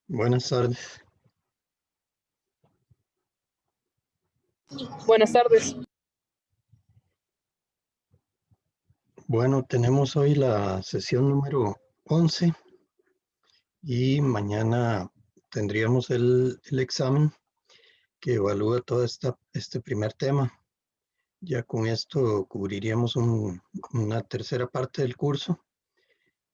Buenas tardes. Buenas tardes. Bueno, tenemos hoy la sesión número 11 y mañana tendríamos el examen que evalúa todo este primer tema. Ya con esto cubriríamos una tercera parte del curso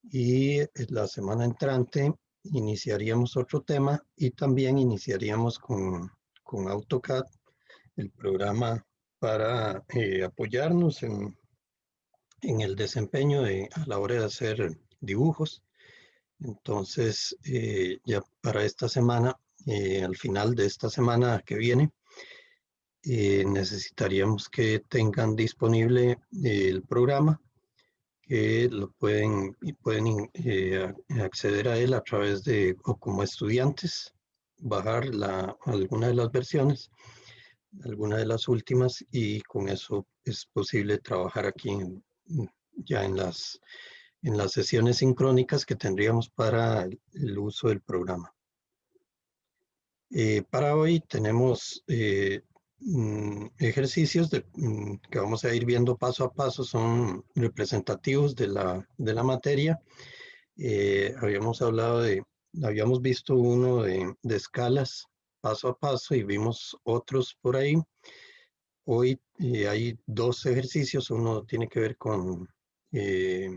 y la semana entrante iniciaríamos otro tema y también iniciaríamos con AutoCAD, el programa para apoyarnos en el desempeño a la hora de hacer dibujos. Entonces, ya para esta semana, al final de esta semana que viene, necesitaríamos que tengan disponible el programa, que pueden acceder a él a través de, o como estudiantes, bajar alguna de las versiones, alguna de las últimas, y con eso es posible trabajar aquí ya en las sesiones sincrónicas que tendríamos para el uso del programa. Para hoy tenemos ejercicios que vamos a ir viendo paso a paso, son representativos de la materia. Habíamos visto uno de escalas paso a paso y vimos otros por ahí. Hoy hay dos ejercicios, uno tiene que ver con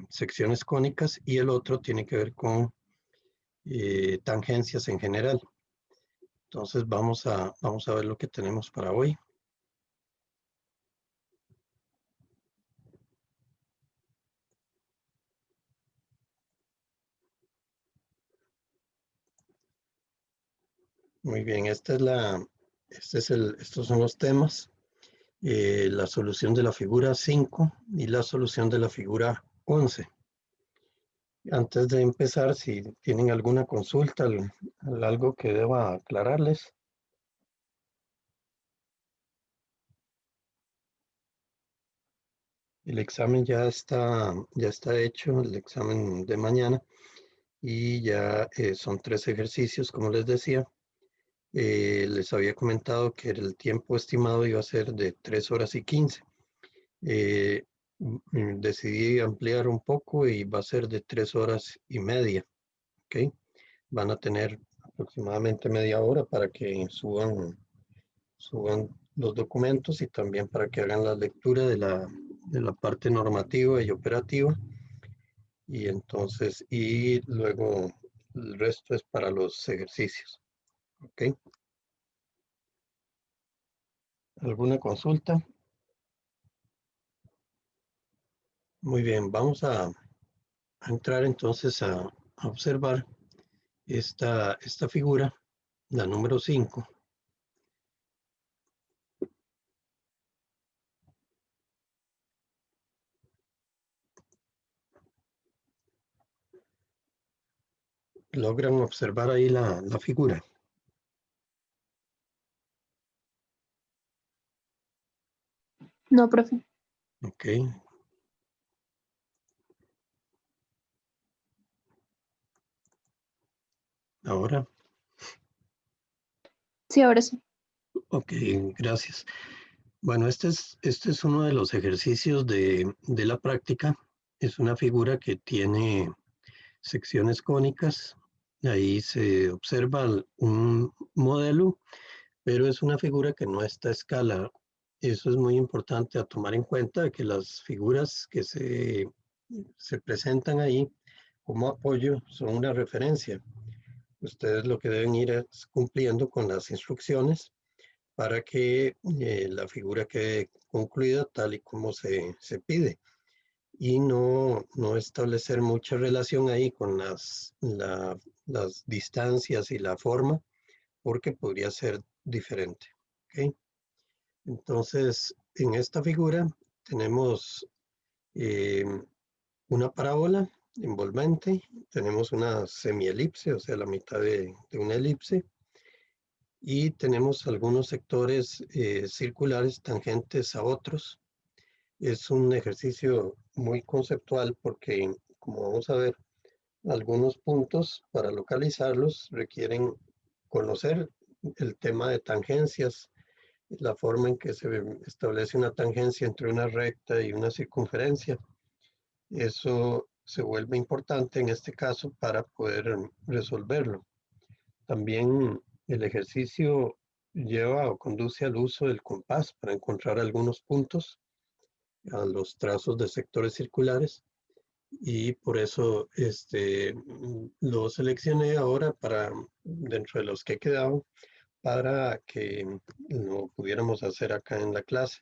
secciones cónicas y el otro tiene que ver con tangencias en general. Entonces vamos a ver lo que tenemos para hoy. Muy bien, estos son los temas. La solución de la figura 5 y la solución de la figura 11. Antes de empezar, si tienen alguna consulta, algo que deba aclararles. El examen ya está hecho, el examen de mañana, y ya son 3 ejercicios, como les decía. Les había comentado que el tiempo estimado iba a ser de 3 horas y 15. Decidí ampliar un poco y va a ser de 3 horas y media. ¿Ok? Van a tener aproximadamente media hora para que suban los documentos y también para que hagan la lectura de la parte normativa y operativa. Y entonces, y luego el resto es para los ejercicios. ¿Ok? ¿Alguna consulta? Muy bien, vamos a entrar entonces a observar esta figura, la número 5. ¿Logran observar ahí la figura? No, profe. Ok. Ahora. Sí, ahora sí. Ok, gracias. Bueno, este es uno de los ejercicios de la práctica. Es una figura que tiene secciones cónicas. Ahí se observa un modelo, pero es una figura que no está a escala. Eso es muy importante a tomar en cuenta, que las figuras que se presentan ahí como apoyo son una referencia. Ustedes lo que deben ir es cumpliendo con las instrucciones para que la figura quede concluida tal y como se pide, y no establecer mucha relación ahí con las distancias y la forma, porque podría ser diferente. ¿Okay? Entonces, en esta figura tenemos una parábola envolvente, tenemos una semielipse, o sea, la mitad de una elipse, y tenemos algunos sectores circulares tangentes a otros. Es un ejercicio muy conceptual porque, como vamos a ver, algunos puntos para localizarlos requieren conocer el tema de tangencias, la forma en que se establece una tangencia entre una recta y una circunferencia. Eso se vuelve importante en este caso para poder resolverlo. También el ejercicio lleva o conduce al uso del compás para encontrar algunos puntos a los trazos de sectores circulares, y por eso lo seleccioné ahora para dentro de los que quedaban para que lo pudiéramos hacer acá en la clase.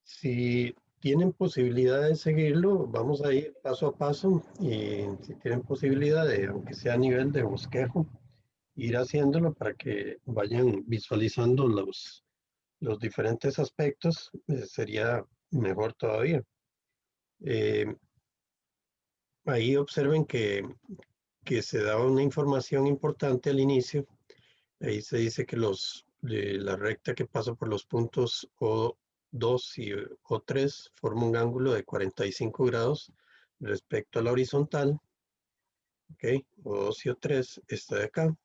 Si tienen posibilidad de seguirlo, vamos a ir paso a paso, y si tienen posibilidad de, aunque sea a nivel de bosquejo, ir haciéndolo para que vayan visualizando los diferentes aspectos, sería mejor todavía. Eh, Ahí observen que se da una información importante al inicio. Ahí se dice que la recta que pasa por los puntos O2 y O3 forma un ángulo de 45 grados respecto a la horizontal. ¿Ok? O2 y O3 está de acá.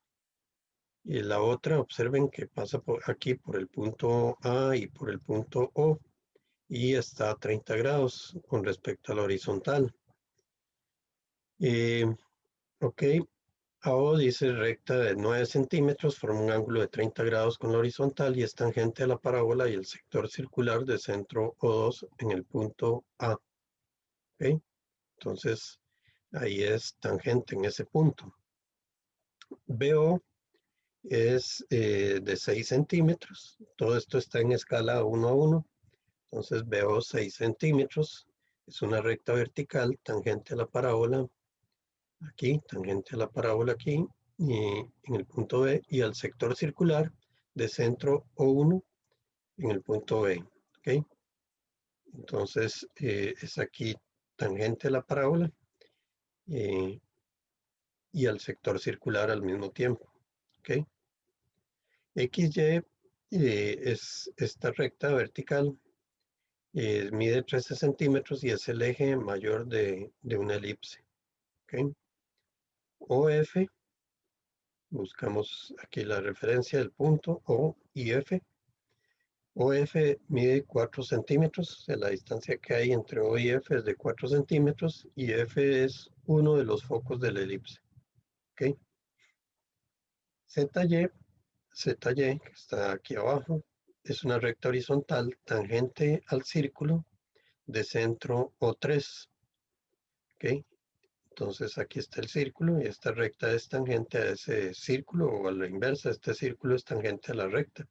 Y la otra, observen que pasa por aquí por el punto A y por el punto O, y está a 30 grados con respecto a la horizontal. Ok, AO dice recta de 9 centímetros, forma un ángulo de 30 grados con la horizontal y es tangente a la parábola y el sector circular de centro O2 en el punto A. ¿Ok? Entonces, ahí es tangente en ese punto. BO es de 6 centímetros. Todo esto está en escala 1 a 1. Entonces, BO 6 centímetros. Es una recta vertical tangente a la parábola aquí, tangente a la parábola aquí, y en el punto B, y al sector circular de centro O1 en el punto B. ¿Ok? Entonces, es aquí tangente a la parábola eh, y al sector circular al mismo tiempo. ¿Ok? XY es esta recta vertical, mide 13 centímetros y es el eje mayor de una elipse. ¿Ok? OF, buscamos aquí la referencia del punto O y F. OF mide 4 centímetros, la distancia que hay entre O y F es de 4 centímetros, y F es uno de los focos de la elipse. ¿Ok? ZY, que está aquí abajo, es una recta horizontal tangente al círculo de centro O3. ¿Ok? Entonces aquí está el círculo y esta recta es tangente a ese círculo, o a la inversa, este círculo es tangente a la recta.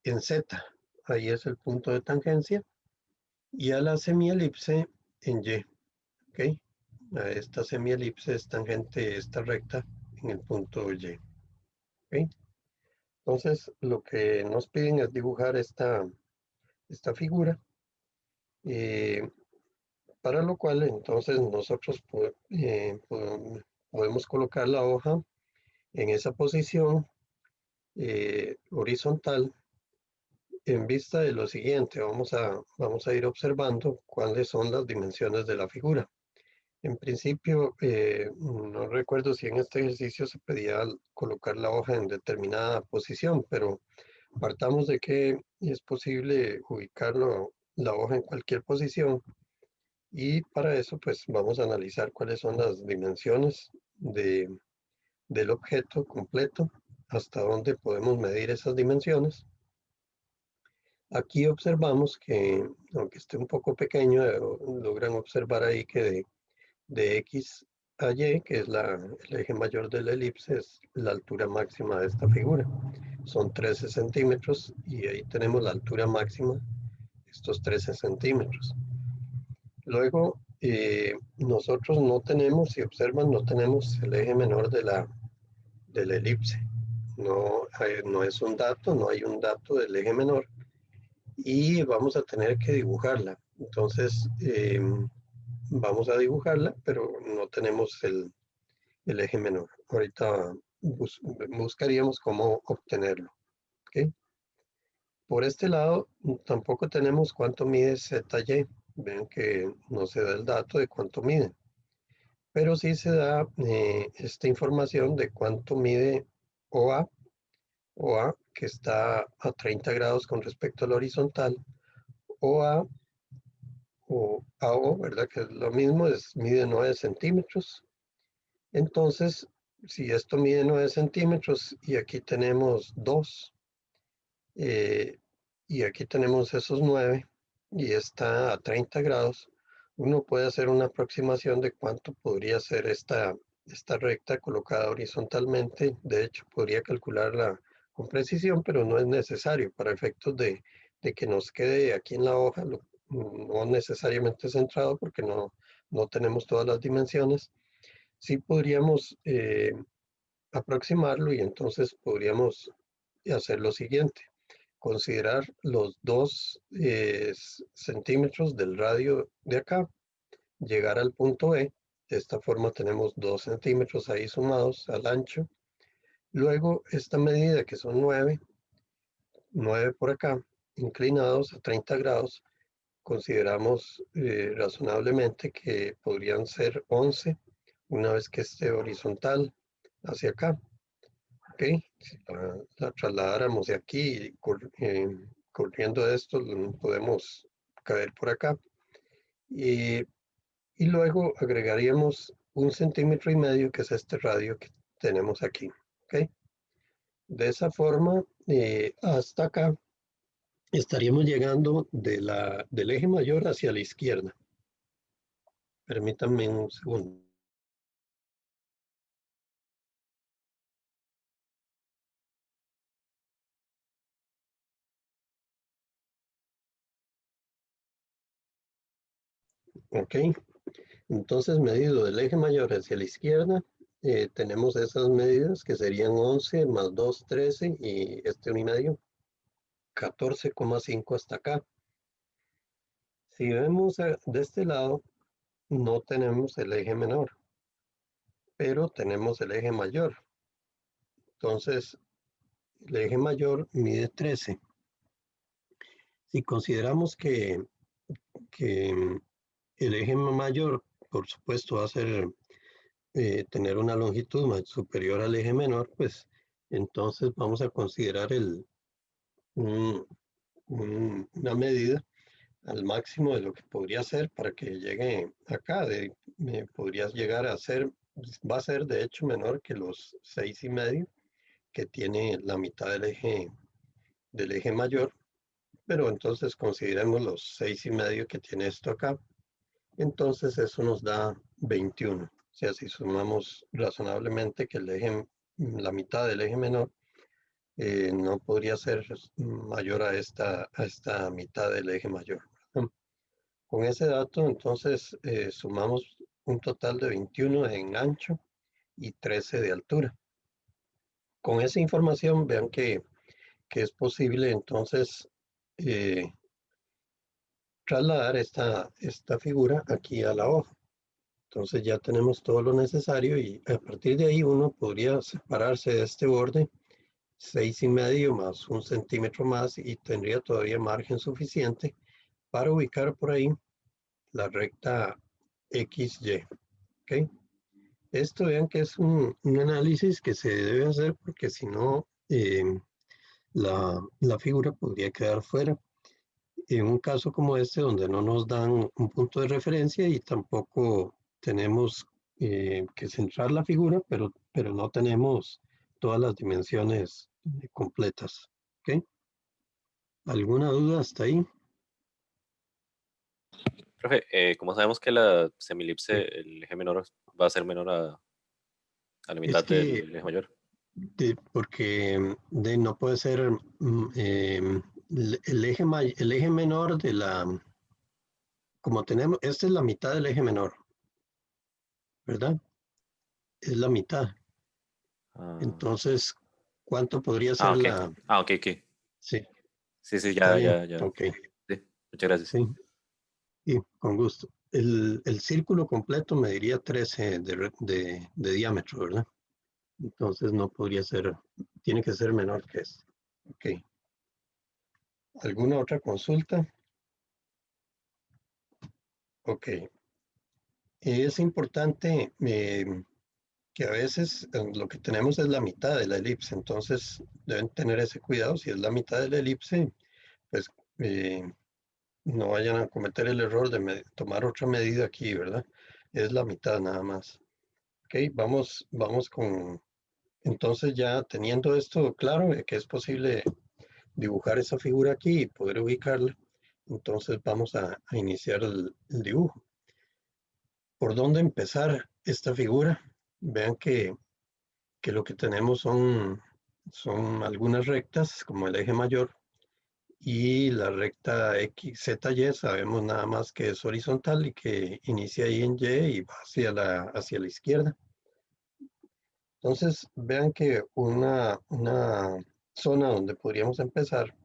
En Z, ahí es el punto de tangencia, y a la semielipse en Y. ¿Ok? A esta semielipse es tangente esta recta en el punto Y. ¿Ok? Entonces, lo que nos piden es dibujar esta figura, eh, para lo cual entonces nosotros podemos colocar la hoja en esa posición horizontal, en vista de lo siguiente. Vamos a ir observando cuáles son las dimensiones de la figura. En principio, no recuerdo si en este ejercicio se pedía colocar la hoja en determinada posición, pero partamos de que es posible ubicarlo, la hoja en cualquier posición, y para eso pues vamos a analizar cuáles son las dimensiones del objeto completo, hasta dónde podemos medir esas dimensiones. Aquí observamos que, aunque esté un poco pequeño, logran observar ahí que de X a Y, que es el eje mayor de la elipse, es la altura máxima de esta figura. Son 13 centímetros, y ahí tenemos la altura máxima, estos 13 centímetros. Luego, nosotros no tenemos, si observan, no tenemos el eje menor de la elipse. No es un dato, no hay un dato del eje menor, y vamos a tener que dibujarla. Entonces, vamos a dibujarla, pero no tenemos el eje menor. Ahorita buscaríamos cómo obtenerlo. ¿Okay? Por este lado, tampoco tenemos cuánto mide ZY. Vean que no se da el dato de cuánto mide, pero sí se da esta información de cuánto mide OA, OA que está a 30 grados con respecto al horizontal, OA o AO, ¿verdad? Que es lo mismo, mide 9 centímetros. Entonces, si esto mide 9 centímetros y aquí tenemos 2, y aquí tenemos esos 9 y está a 30 grados, uno puede hacer una aproximación de cuánto podría ser esta recta colocada horizontalmente. De hecho, podría calcularla con precisión, pero no es necesario para efectos de que nos quede aquí en la hoja, no necesariamente centrado porque no tenemos todas las dimensiones. Sí podríamos aproximarlo y entonces podríamos hacer lo siguiente: considerar los 2 centímetros del radio de acá, llegar al punto E. De esta forma tenemos 2 centímetros ahí sumados al ancho. Luego esta medida que son 9 por acá, inclinados a 30 grados, consideramos razonablemente que podrían ser 11 una vez que esté horizontal hacia acá. ¿Ok? Si la trasladáramos de aquí, corriendo esto, podemos caer por acá. Y luego agregaríamos 1,5 centímetros, que es este radio que tenemos aquí. ¿Ok? De esa forma, hasta acá, estaríamos llegando del eje mayor hacia la izquierda. Permítanme un segundo. Ok, entonces medido del eje mayor hacia la izquierda, tenemos esas medidas que serían 11 más 2, 13 y este 1,5, 14,5 hasta acá. Si vemos de este lado, no tenemos el eje menor, pero tenemos el eje mayor. Entonces, el eje mayor mide 13. Si consideramos que el eje mayor, por supuesto, va a ser tener una longitud más superior al eje menor, pues entonces vamos a considerar una medida al máximo de lo que podría ser para que llegue acá. Podría llegar a ser, va a ser de hecho menor que los 6,5 que tiene la mitad del eje mayor, pero entonces consideremos los 6,5 que tiene esto acá. Entonces eso nos da 21. O sea, si sumamos razonablemente que la mitad del eje menor no podría ser mayor a esta mitad del eje mayor. Con ese dato, entonces, sumamos un total de 21 en ancho y 13 de altura. Con esa información, vean que es posible entonces eh, trasladar esta figura aquí a la hoja. Entonces ya tenemos todo lo necesario y a partir de ahí uno podría separarse de este borde 6,5 más 1 centímetro más y tendría todavía margen suficiente para ubicar por ahí la recta XY. ¿Ok? Esto vean que es un análisis que se debe hacer porque si no, la figura podría quedar fuera. En un caso como este, donde no nos dan un punto de referencia y tampoco tenemos que centrar la figura, pero no tenemos todas las dimensiones completas. ¿Ok? ¿Alguna duda hasta ahí? Profe, ¿cómo sabemos que la semilipse, Sí. el eje menor, va a ser menor a la Es mitad que, del eje mayor? porque no puede ser el eje menor como tenemos, esta es la mitad del eje menor, ¿verdad? Es la mitad. Ah, Entonces, ¿cuánto podría ser ok. la? Ok, ok. Sí, Sí, sí, está ya, bien. ya, ya. Ok, Sí, muchas gracias. sí, y con gusto. El círculo completo mediría 13 de diámetro, ¿verdad? Entonces no podría ser, tiene que ser menor que esto. Ok. ¿Alguna otra consulta? Ok. Es importante que a veces lo que tenemos es la mitad de la elipse, entonces deben tener ese cuidado. Si es la mitad de la elipse, pues eh, no vayan a cometer el error de tomar otra medida aquí, ¿verdad? Es la mitad nada más. Ok, vamos con, entonces ya teniendo esto claro, de que es posible dibujar esa figura aquí y poder ubicarla, entonces vamos a iniciar el dibujo. ¿Por dónde empezar esta figura? Vean que lo que tenemos son algunas rectas, como el eje mayor, y la recta XZY sabemos nada más que es horizontal y que inicia ahí en Y y va hacia la izquierda. Entonces, vean que una zona donde podríamos empezar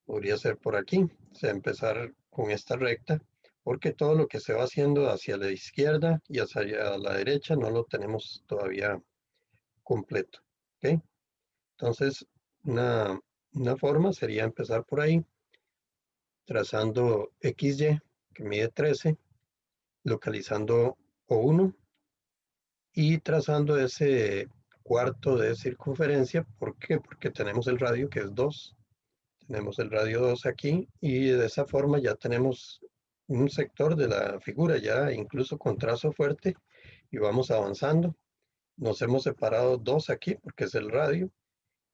podría ser por aquí, o sea, empezar con esta recta, porque todo lo que se va haciendo hacia la izquierda y hacia la derecha no lo tenemos todavía completo. ¿Ok? Entonces, una forma sería empezar por ahí, trazando XY, que mide 13, localizando O1 y trazando ese cuarto de circunferencia. ¿Por qué? Porque tenemos el radio que es 2. Tenemos el radio 2 aquí y de esa forma ya tenemos un sector de la figura, ya incluso con trazo fuerte, y vamos avanzando. Nos hemos separado 2 aquí porque es el radio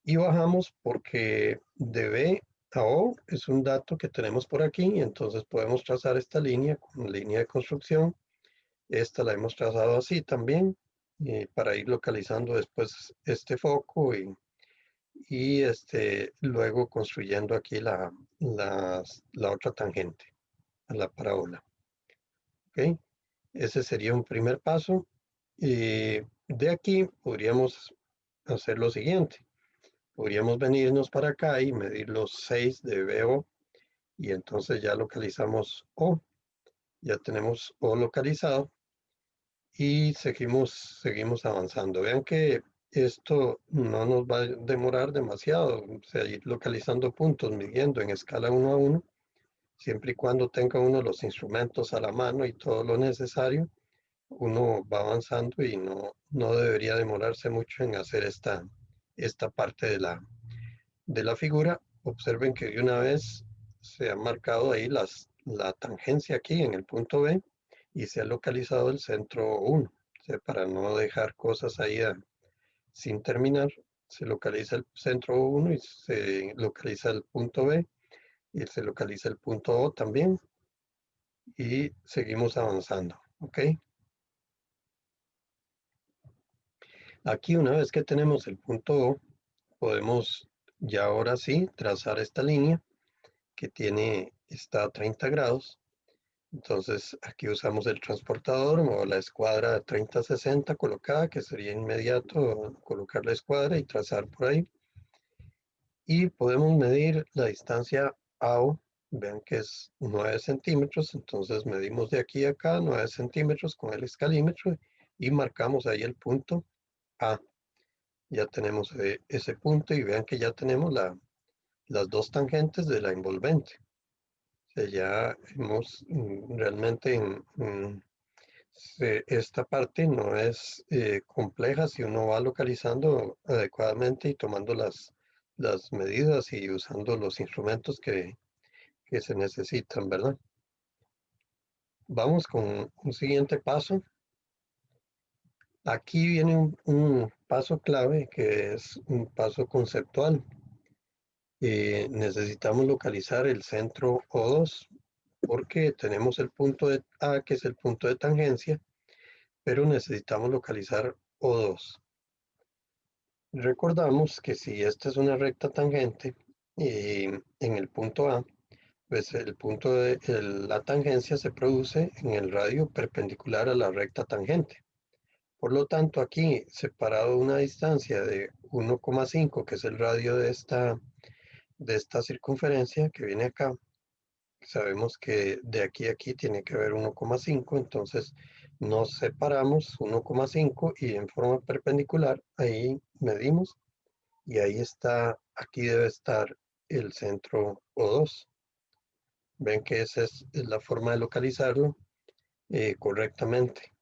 y bajamos porque de B a O es un dato que tenemos por aquí y entonces podemos trazar esta línea con línea de construcción. Esta la hemos trazado así también para ir localizando después este foco y luego construyendo aquí la otra tangente a la parábola. ¿Ok? Ese sería un primer paso. Y de aquí podríamos hacer lo siguiente. Podríamos venirnos para acá y medir los 6 de BO y entonces ya localizamos O. Ya tenemos O localizado y seguimos avanzando. Vean que esto no nos va a demorar demasiado, o sea, ir localizando puntos, midiendo en escala 1 a 1, siempre y cuando tenga uno los instrumentos a la mano y todo lo necesario, uno va avanzando y no debería demorarse mucho en hacer esta parte de la figura. Observen que de una vez se ha marcado ahí la tangencia aquí en el punto B y se ha localizado el centro 1. O sea, para no dejar cosas ahí sin terminar, se localiza el centro 1 y se localiza el punto B y se localiza el punto O también y seguimos avanzando. ¿Ok? Aquí una vez que tenemos el punto O, podemos ya ahora sí trazar esta línea que está a 30 grados. Entonces aquí usamos el transportador o la escuadra 30-60 colocada, que sería inmediato colocar la escuadra y trazar por ahí. Y podemos medir la distancia AO, vean que es 9 centímetros, entonces medimos de aquí a acá 9 centímetros con el escalímetro y marcamos ahí el punto A. Ya tenemos ese punto y vean que ya tenemos las dos tangentes de la envolvente. O sea, ya hemos realmente esta parte no es compleja si uno va localizando adecuadamente y tomando las medidas y usando los instrumentos que se necesitan, ¿verdad? Vamos con un siguiente paso. Aquí viene un paso clave que es un paso conceptual. Necesitamos localizar el centro O2 porque tenemos el punto de A que es el punto de tangencia, pero necesitamos localizar O2. Recordamos que si esta es una recta tangente en el punto A, pues el punto de la tangencia se produce en el radio perpendicular a la recta tangente. Por lo tanto, aquí separado una distancia de 1,5, que es el radio de esta circunferencia que viene acá, sabemos que de aquí a aquí tiene que haber 1,5, entonces nos separamos 1,5 y en forma perpendicular, ahí medimos y ahí está, aquí debe estar el centro O2. Ven que esa es la forma de localizarlo correctamente.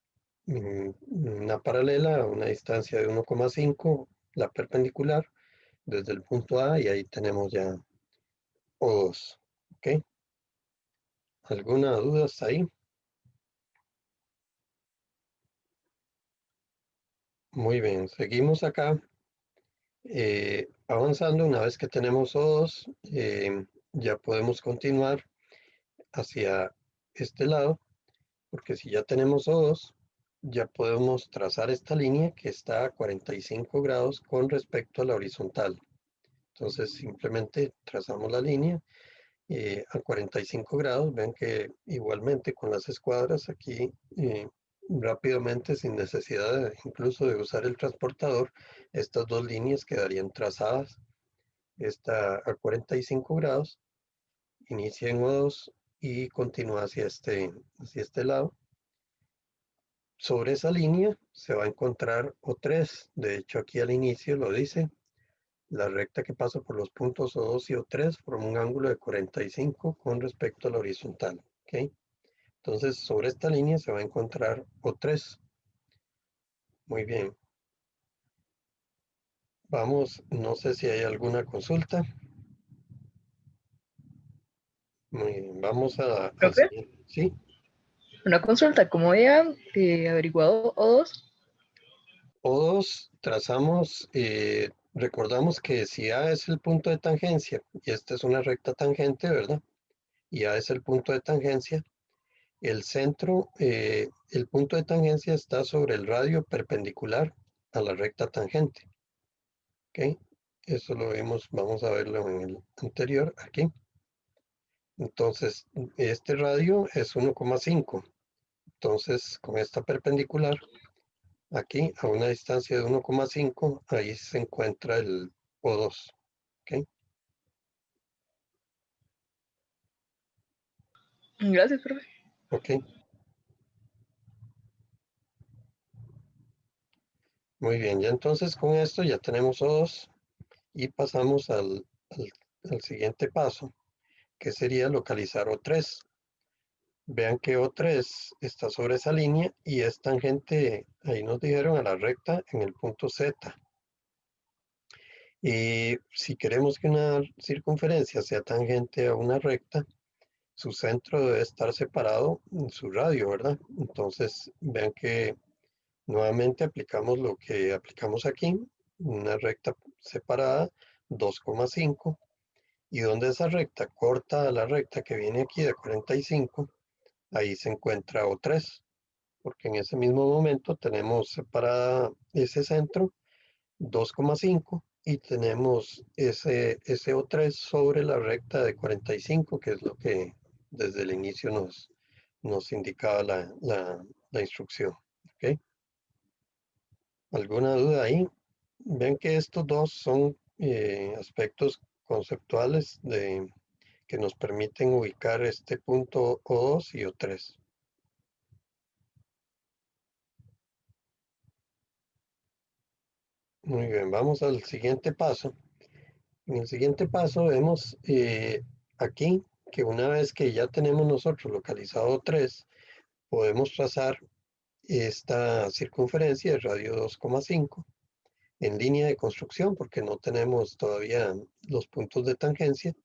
Una paralela a una distancia de 1,5, la perpendicular, desde el punto A, y ahí tenemos ya O2. ¿Ok? ¿Alguna duda hasta ahí? Muy bien, seguimos acá. Avanzando, una vez que tenemos O2, ya podemos continuar hacia este lado, porque si ya tenemos O2, ya podemos trazar esta línea que está a 45 grados con respecto a la horizontal. Entonces simplemente trazamos la línea a 45 grados. Ven que igualmente con las escuadras aquí rápidamente, sin necesidad incluso de usar el transportador, estas dos líneas quedarían trazadas. Esta a 45 grados, inicia en O2 y continúa hacia este lado. Sobre esa línea se va a encontrar O3. De hecho, aquí al inicio lo dice. La recta que pasa por los puntos O2 y O3 forma un ángulo de 45 con respecto a la horizontal. ¿Ok? Entonces, sobre esta línea se va a encontrar O3. Muy bien. Vamos, no sé si hay alguna consulta. Muy bien, vamos al Profe, siguiente. ¿Sí? una consulta, ¿cómo habían averiguado O2? O2 trazamos, recordamos que si A es el punto de tangencia y esta es una recta tangente, ¿verdad? Y A es el punto de tangencia, el centro, el punto de tangencia está sobre el radio perpendicular a la recta tangente. ¿Ok? Eso lo vimos, vamos a verlo en el anterior, aquí. Entonces, este radio es 1,5. Entonces, con esta perpendicular, aquí a una distancia de 1,5, ahí se encuentra el O2. ¿Ok? Gracias, profe. Ok. Muy bien, ya entonces con esto ya tenemos O2 y pasamos al siguiente paso, que sería localizar O3. Vean que O3 está sobre esa línea y es tangente, ahí nos dijeron, a la recta en el punto Z. Y si queremos que una circunferencia sea tangente a una recta, su centro debe estar separado en su radio, ¿verdad? Entonces, vean que nuevamente aplicamos lo que aplicamos aquí, una recta separada, 2,5, y donde esa recta corta a la recta que viene aquí de 45, ahí se encuentra O3, porque en ese mismo momento tenemos separada ese centro, 2,5, y tenemos ese O3 sobre la recta de 45, que es lo que desde el inicio nos indicaba la instrucción. ¿Ok? ¿Alguna duda ahí? Ven que estos dos son aspectos conceptuales que nos permiten ubicar este punto O2 y O3. Muy bien, vamos al siguiente paso. En el siguiente paso vemos aquí que una vez que ya tenemos nosotros localizado O3, podemos trazar esta circunferencia de radio 2,5 en línea de construcción porque no tenemos todavía los puntos de tangencia,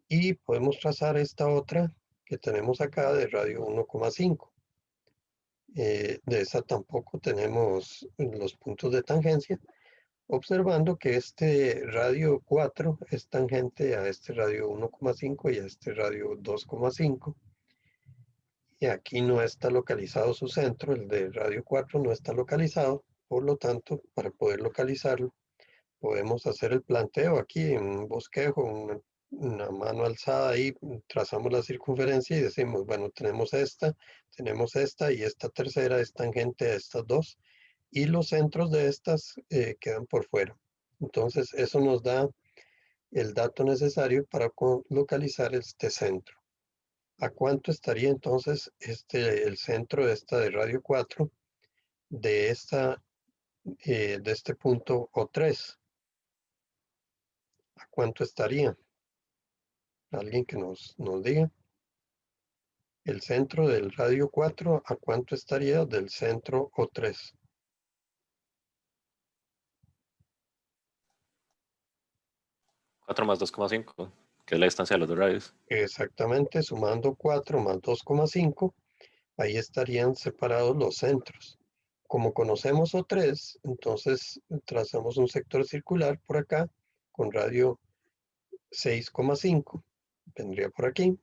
y podemos trazar esta otra que tenemos acá de radio 1,5. De esa tampoco tenemos los puntos de tangencia, observando que este radio 4 es tangente a este radio 1,5 y a este radio 2,5. Y aquí no está localizado su centro, el de radio 4 no está localizado. Por lo tanto, para poder localizarlo, podemos hacer el planteo aquí en un bosquejo, una mano alzada ahí, trazamos la circunferencia y decimos, bueno, tenemos esta y esta tercera es tangente a estas dos, y los centros de estas quedan por fuera. Entonces, eso nos da el dato necesario para localizar este centro. ¿A cuánto estaría entonces el centro de esta de radio 4 de este punto O3? ¿A cuánto estaría? Alguien que nos diga. el centro del radio 4, ¿a cuánto estaría del centro O3? Cuatro más 2,5, que es la distancia de los dos radios. Exactamente, sumando 4 más 2,5, ahí estarían separados los centros. Como conocemos O3, entonces trazamos un sector circular por acá con radio 6,5, vendría por aquí.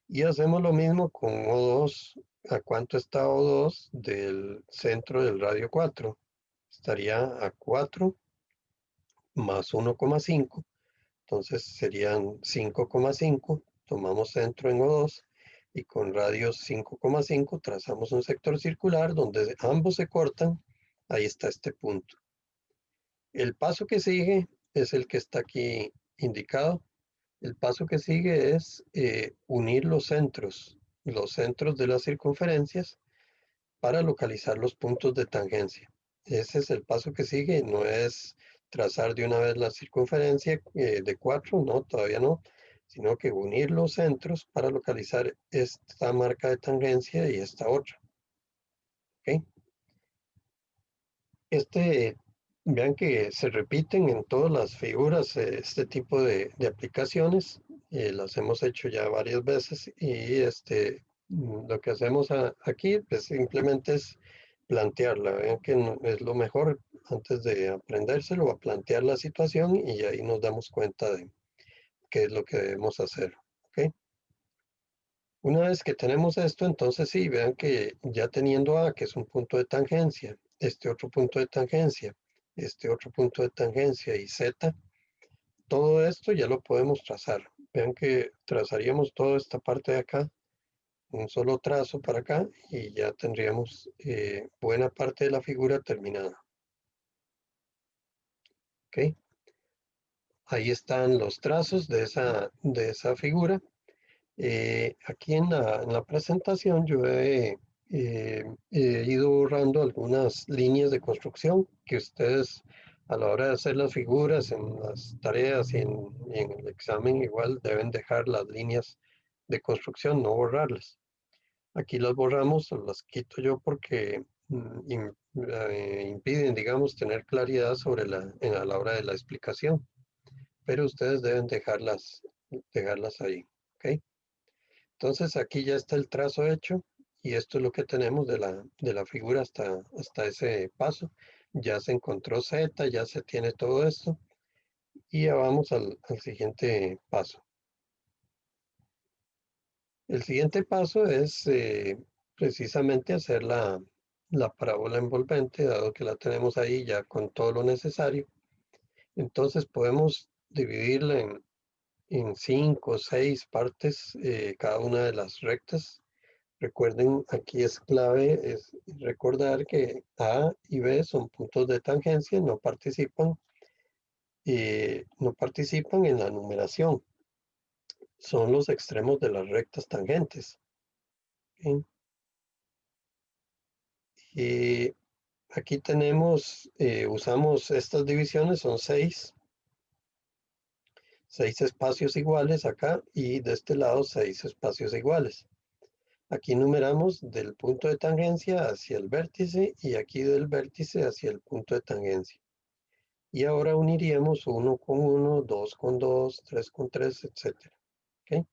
Y hacemos lo mismo con O2. ¿A cuánto está O2 del centro del radio 4? Estaría a 4 más 1,5. Entonces serían 5,5. Tomamos centro en O2 y con radio 5,5 trazamos un sector circular donde ambos se cortan. Ahí está este punto. El paso que sigue es el que está aquí indicado. El paso que sigue es unir los centros de las circunferencias para localizar los puntos de tangencia. Ese es el paso que sigue, no es trazar de una vez la circunferencia de 4, no, todavía no, sino que unir los centros para localizar esta marca de tangencia y esta otra. ¿Ok? Vean que se repiten en todas las figuras este tipo de aplicaciones. Las hemos hecho ya varias veces y lo que hacemos aquí pues simplemente es plantearla. Vean que es lo mejor antes de aprendérselo, a plantear la situación y ahí nos damos cuenta de qué es lo que debemos hacer. ¿Ok? Una vez que tenemos esto, entonces sí, vean que ya teniendo A, que es un punto de tangencia, este otro punto de tangencia, este otro punto de tangencia y Z, todo esto ya lo podemos trazar. Vean que trazaríamos toda esta parte de acá, un solo trazo para acá y ya tendríamos buena parte de la figura terminada. ¿Ok? Ahí están los trazos de esa figura. Aquí en la presentación yo he ido borrando algunas líneas de construcción que ustedes a la hora de hacer las figuras en las tareas y en el examen igual deben dejar las líneas de construcción, no borrarlas. Aquí las borramos, las quito yo porque impiden, digamos, tener claridad sobre a la hora de la explicación, pero ustedes deben dejarlas ahí. ¿Ok? Entonces aquí ya está el trazo hecho y esto es lo que tenemos de la figura hasta ese paso. Ya se encontró Z, ya se tiene todo esto y ya vamos al siguiente paso. El siguiente paso es precisamente hacer la parábola envolvente, dado que la tenemos ahí ya con todo lo necesario. Entonces podemos dividirla en 5 o 6 partes, cada una de las rectas. Recuerden, aquí es clave es recordar que A y B son puntos de tangencia, no participan en la numeración. Son los extremos de las rectas tangentes. ¿Ok? Y aquí tenemos, usamos estas divisiones, son 6 espacios iguales acá y de este lado 6 espacios iguales. Aquí numeramos del punto de tangencia hacia el vértice y aquí del vértice hacia el punto de tangencia. Y ahora uniríamos 1 con 1, 2 con 2, 3 con 3, etc. ¿Okay?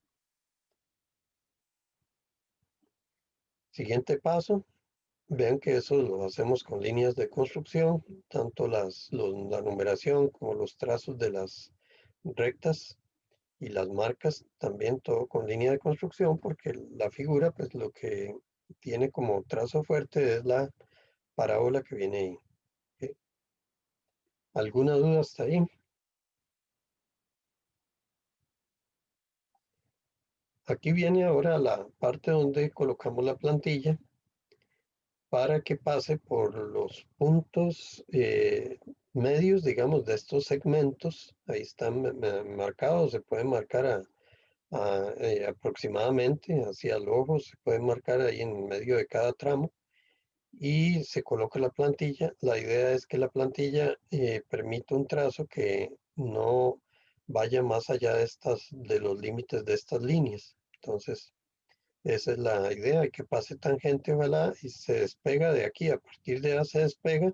Siguiente paso. Vean que eso lo hacemos con líneas de construcción, tanto la numeración como los trazos de las rectas y las marcas, también todo con línea de construcción, porque la figura, pues lo que tiene como trazo fuerte es la parábola que viene ahí. ¿Okay? ¿Alguna duda hasta ahí? Aquí viene ahora la parte donde colocamos la plantilla para que pase por los puntos medios, digamos, de estos segmentos. Ahí están marcados, se pueden marcar aproximadamente hacia el ojo, se puede marcar ahí en medio de cada tramo y se coloca la plantilla. La idea es que la plantilla permita un trazo que no vaya más allá de los límites de estas líneas. Entonces, Esa es la idea, y que pase tangente, ojalá, y se despega de aquí. A partir de A se despega,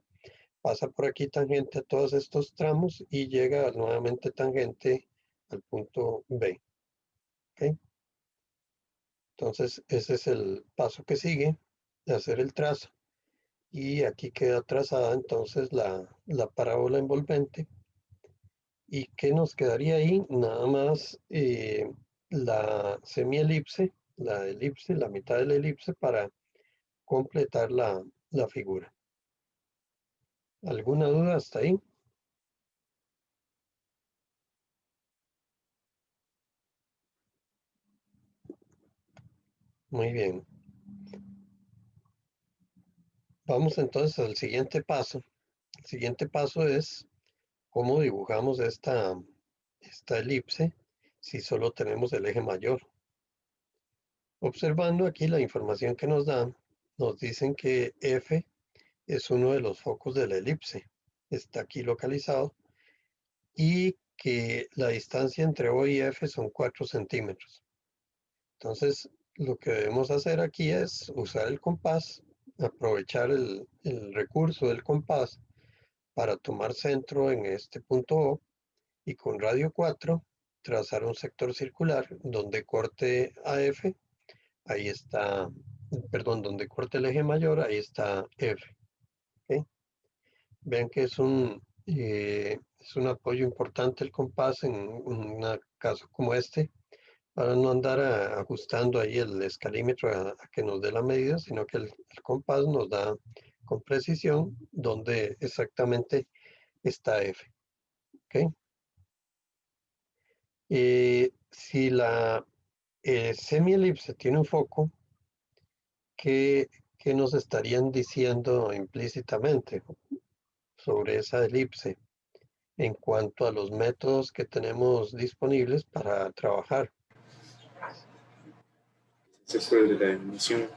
pasa por aquí tangente a todos estos tramos y llega nuevamente tangente al punto B. ¿Ok? Entonces, ese es el paso que sigue, de hacer el trazo. Y aquí queda trazada entonces la parábola envolvente. ¿Y qué nos quedaría ahí? Nada más la semielipse, la elipse, la mitad de la elipse para completar la figura. ¿Alguna duda hasta ahí? Muy bien. Vamos entonces al siguiente paso. El siguiente paso es cómo dibujamos esta elipse si solo tenemos el eje mayor. Observando aquí la información que nos dan, nos dicen que F es uno de los focos de la elipse. Está aquí localizado y que la distancia entre O y F son 4 centímetros. Entonces, lo que debemos hacer aquí es usar el compás, aprovechar el recurso del compás para tomar centro en este punto O y con radio 4 trazar un sector circular donde corte AF, ahí está, perdón, donde corte el eje mayor, ahí está F. ¿Ok? Vean que es un apoyo importante el compás en un caso como este, para no andar ajustando ahí el escalímetro a que nos dé la medida, sino que el compás nos da con precisión dónde exactamente está F. ¿Ok? Si la semielipse tiene un foco, ¿qué nos estarían diciendo implícitamente sobre esa elipse en cuanto a los métodos que tenemos disponibles para trabajar? Ese fue el de la emisión.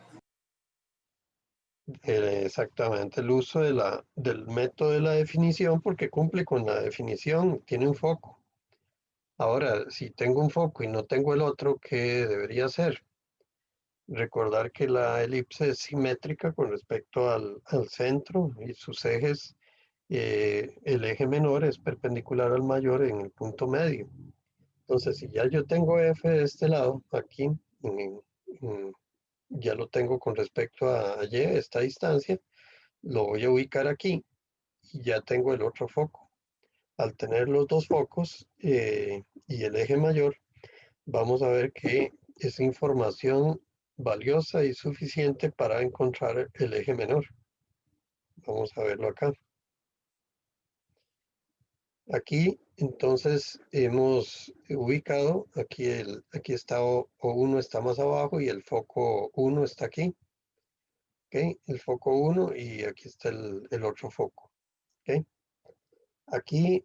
Exactamente, el uso del método de la definición, porque cumple con la definición, tiene un foco. Ahora, si tengo un foco y no tengo el otro, ¿qué debería hacer? Recordar que la elipse es simétrica con respecto al centro y sus ejes. El eje menor es perpendicular al mayor en el punto medio. Entonces, si ya yo tengo F de este lado, aquí, en- ya lo tengo con respecto a Y, esta distancia, lo voy a ubicar aquí y ya tengo el otro foco. Al tener los dos focos y el eje mayor, vamos a ver que es información valiosa y suficiente para encontrar el eje menor. Vamos a verlo acá. Aquí entonces hemos ubicado, aquí está O1 está más abajo y el foco 1 está aquí. ¿Ok? El foco 1 y aquí está el otro foco. ¿Ok? Aquí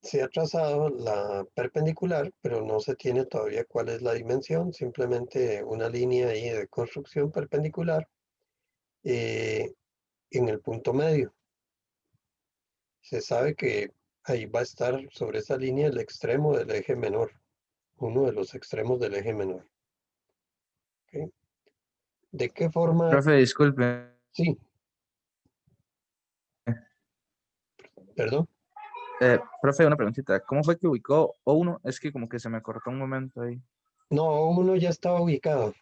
se ha trazado la perpendicular, pero no se tiene todavía cuál es la dimensión, simplemente una línea ahí de construcción perpendicular eh, en el punto medio. Se sabe que ahí va a estar sobre esa línea el extremo del eje menor, uno de los extremos del eje menor. ¿Ok? ¿De qué forma? Profe, disculpe. Sí, perdón. Profe, una preguntita. ¿Cómo fue que ubicó O1? Es que como que se me cortó un momento ahí. No, uno ya estaba ubicado.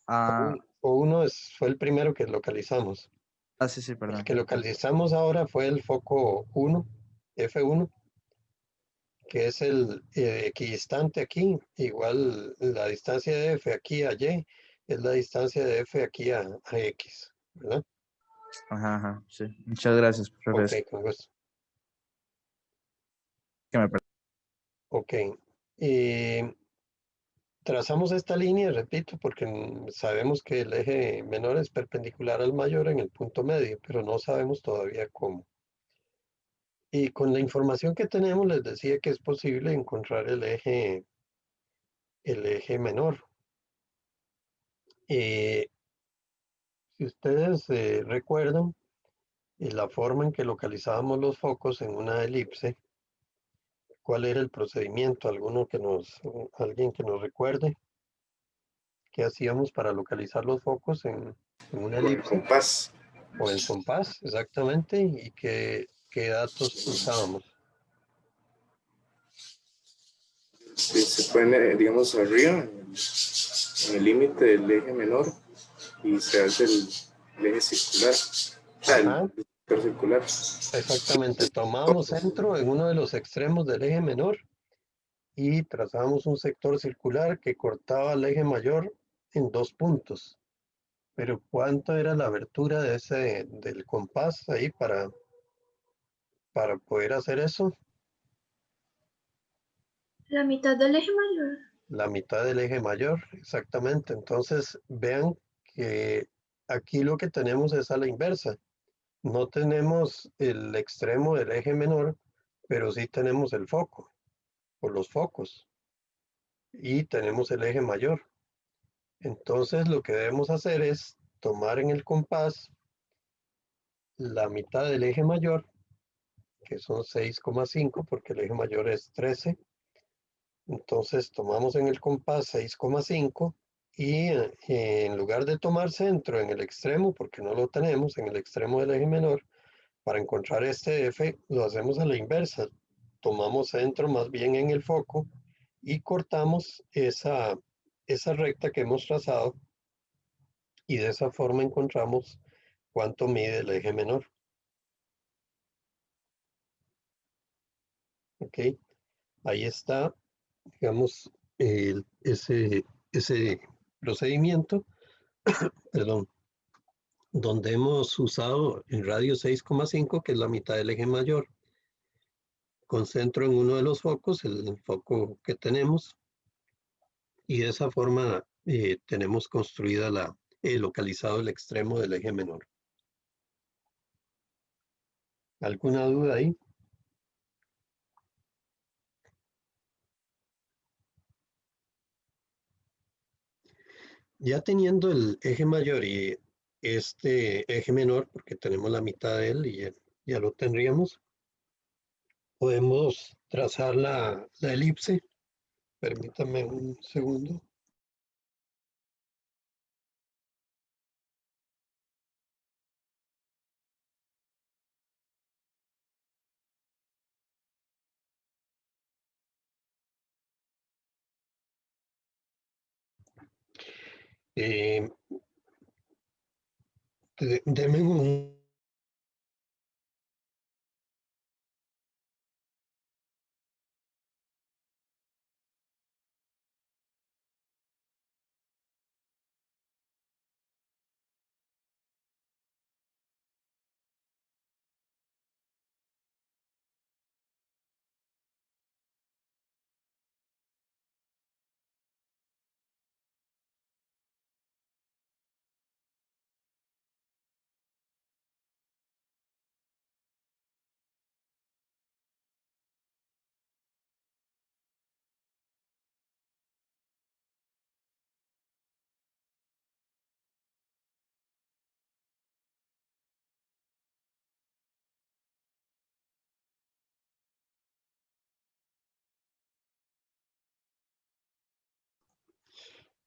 Ah, O1 fue el primero que localizamos. sí, sí, El perdón. que localizamos ahora fue el foco 1, F1, que es el equidistante aquí. Igual la distancia de F aquí a Y es la distancia de F aquí a X, ¿verdad? Ajá, ajá, sí. Muchas gracias, profe. Ok, Es con gusto. que me Ok. Trazamos esta línea, repito, porque sabemos que el eje menor es perpendicular al mayor en el punto medio, pero no sabemos todavía cómo. Y con la información que tenemos, les decía que es posible encontrar el eje menor. Si ustedes recuerdan la forma en que localizábamos los focos en una elipse, ¿cuál era el procedimiento? Alguien que nos recuerde. ¿qué hacíamos para localizar los focos en una Con el elipse compás. o el compás? Exactamente. ¿Y qué datos usábamos? Se pone, digamos, arriba, en el límite del eje menor, y se hace el eje circular. O sea, Ajá, el sector circular. exactamente. Tomábamos centro en uno de los extremos del eje menor y trazábamos un sector circular que cortaba el eje mayor en 2 puntos. Pero ¿cuánto era la abertura del compás ahí para poder hacer eso? La mitad del eje mayor. La mitad del eje mayor, exactamente. Entonces, vean que aquí lo que tenemos es a la inversa. No tenemos el extremo del eje menor, pero sí tenemos el foco o los focos y tenemos el eje mayor. Entonces, lo que debemos hacer es tomar en el compás la mitad del eje mayor, que son 6,5, porque el eje mayor es 13. Entonces tomamos en el compás 6,5 y en lugar de tomar centro en el extremo, porque no lo tenemos en el extremo del eje menor, para encontrar este F lo hacemos a la inversa. Tomamos centro más bien en el foco y cortamos esa recta que hemos trazado y de esa forma encontramos cuánto mide el eje menor. ¿Ok? Ahí está, digamos, ese procedimiento, perdón, donde hemos usado el radio 6,5, que es la mitad del eje mayor. Concentro en uno de los focos, el foco que tenemos, y de esa forma tenemos construida localizado el extremo del eje menor. ¿Alguna duda ahí? Ya teniendo el eje mayor y este eje menor, porque tenemos la mitad de él y ya lo tendríamos, podemos trazar la elipse. Permítame un segundo. Eh, Deme un...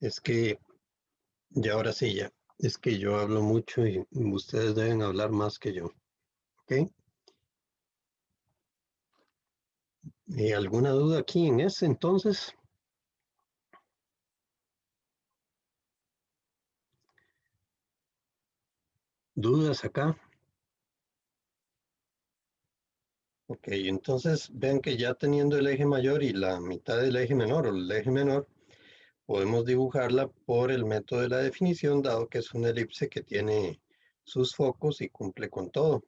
Es que ya ahora sí, ya. Es que yo hablo mucho y ustedes deben hablar más que yo. ¿Ok? ¿Alguna duda aquí en ese entonces? ¿Dudas acá? Ok, entonces ven que ya teniendo el eje mayor y la mitad del eje menor o el eje menor, podemos dibujarla por el método de la definición, dado que es una elipse que tiene sus focos y cumple con todo.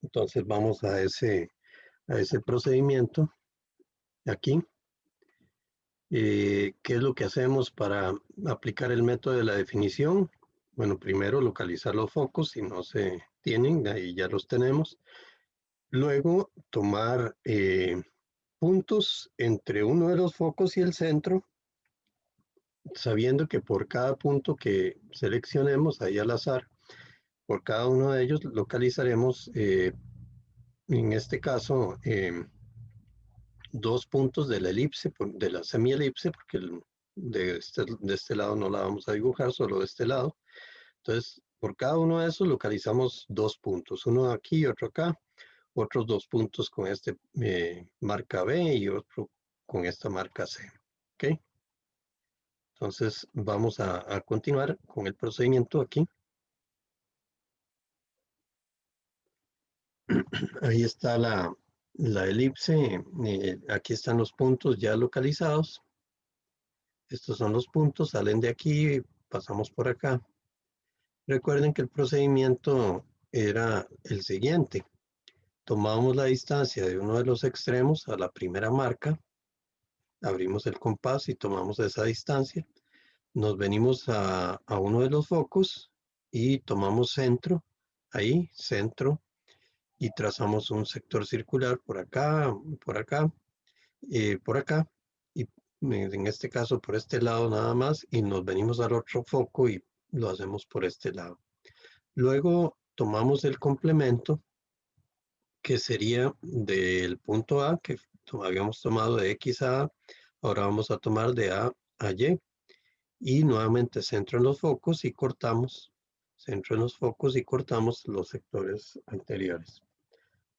Entonces vamos a ese procedimiento aquí. ¿Qué es lo que hacemos para aplicar el método de la definición? Bueno, primero localizar los focos, si no se tienen, ahí ya los tenemos. Luego tomar puntos entre uno de los focos y el centro, sabiendo que por cada punto que seleccionemos ahí al azar, por cada uno de ellos localizaremos, en este caso, 2 puntos de la elipse, de la semielipse, porque de este lado no la vamos a dibujar, solo de este lado. Entonces, por cada uno de esos localizamos 2 puntos, uno aquí y otro acá, otros 2 puntos con este marca B y otro con esta marca C. ¿Ok? Entonces, vamos a continuar con el procedimiento aquí. Ahí está la elipse, aquí están los puntos ya localizados. Estos son los puntos, salen de aquí, pasamos por acá. Recuerden que el procedimiento era el siguiente. Tomamos la distancia de uno de los extremos a la primera marca, abrimos el compás y tomamos esa distancia. Nos venimos a uno de los focos y tomamos centro, ahí, centro, y trazamos un sector circular por acá, por acá, por acá, y en este caso por este lado nada más, y nos venimos al otro foco y lo hacemos por este lado. Luego tomamos el complemento, que sería del punto A, que habíamos tomado de X a A, ahora vamos a tomar de A a y nuevamente centro en los focos y cortamos, centro en los focos y cortamos los sectores anteriores.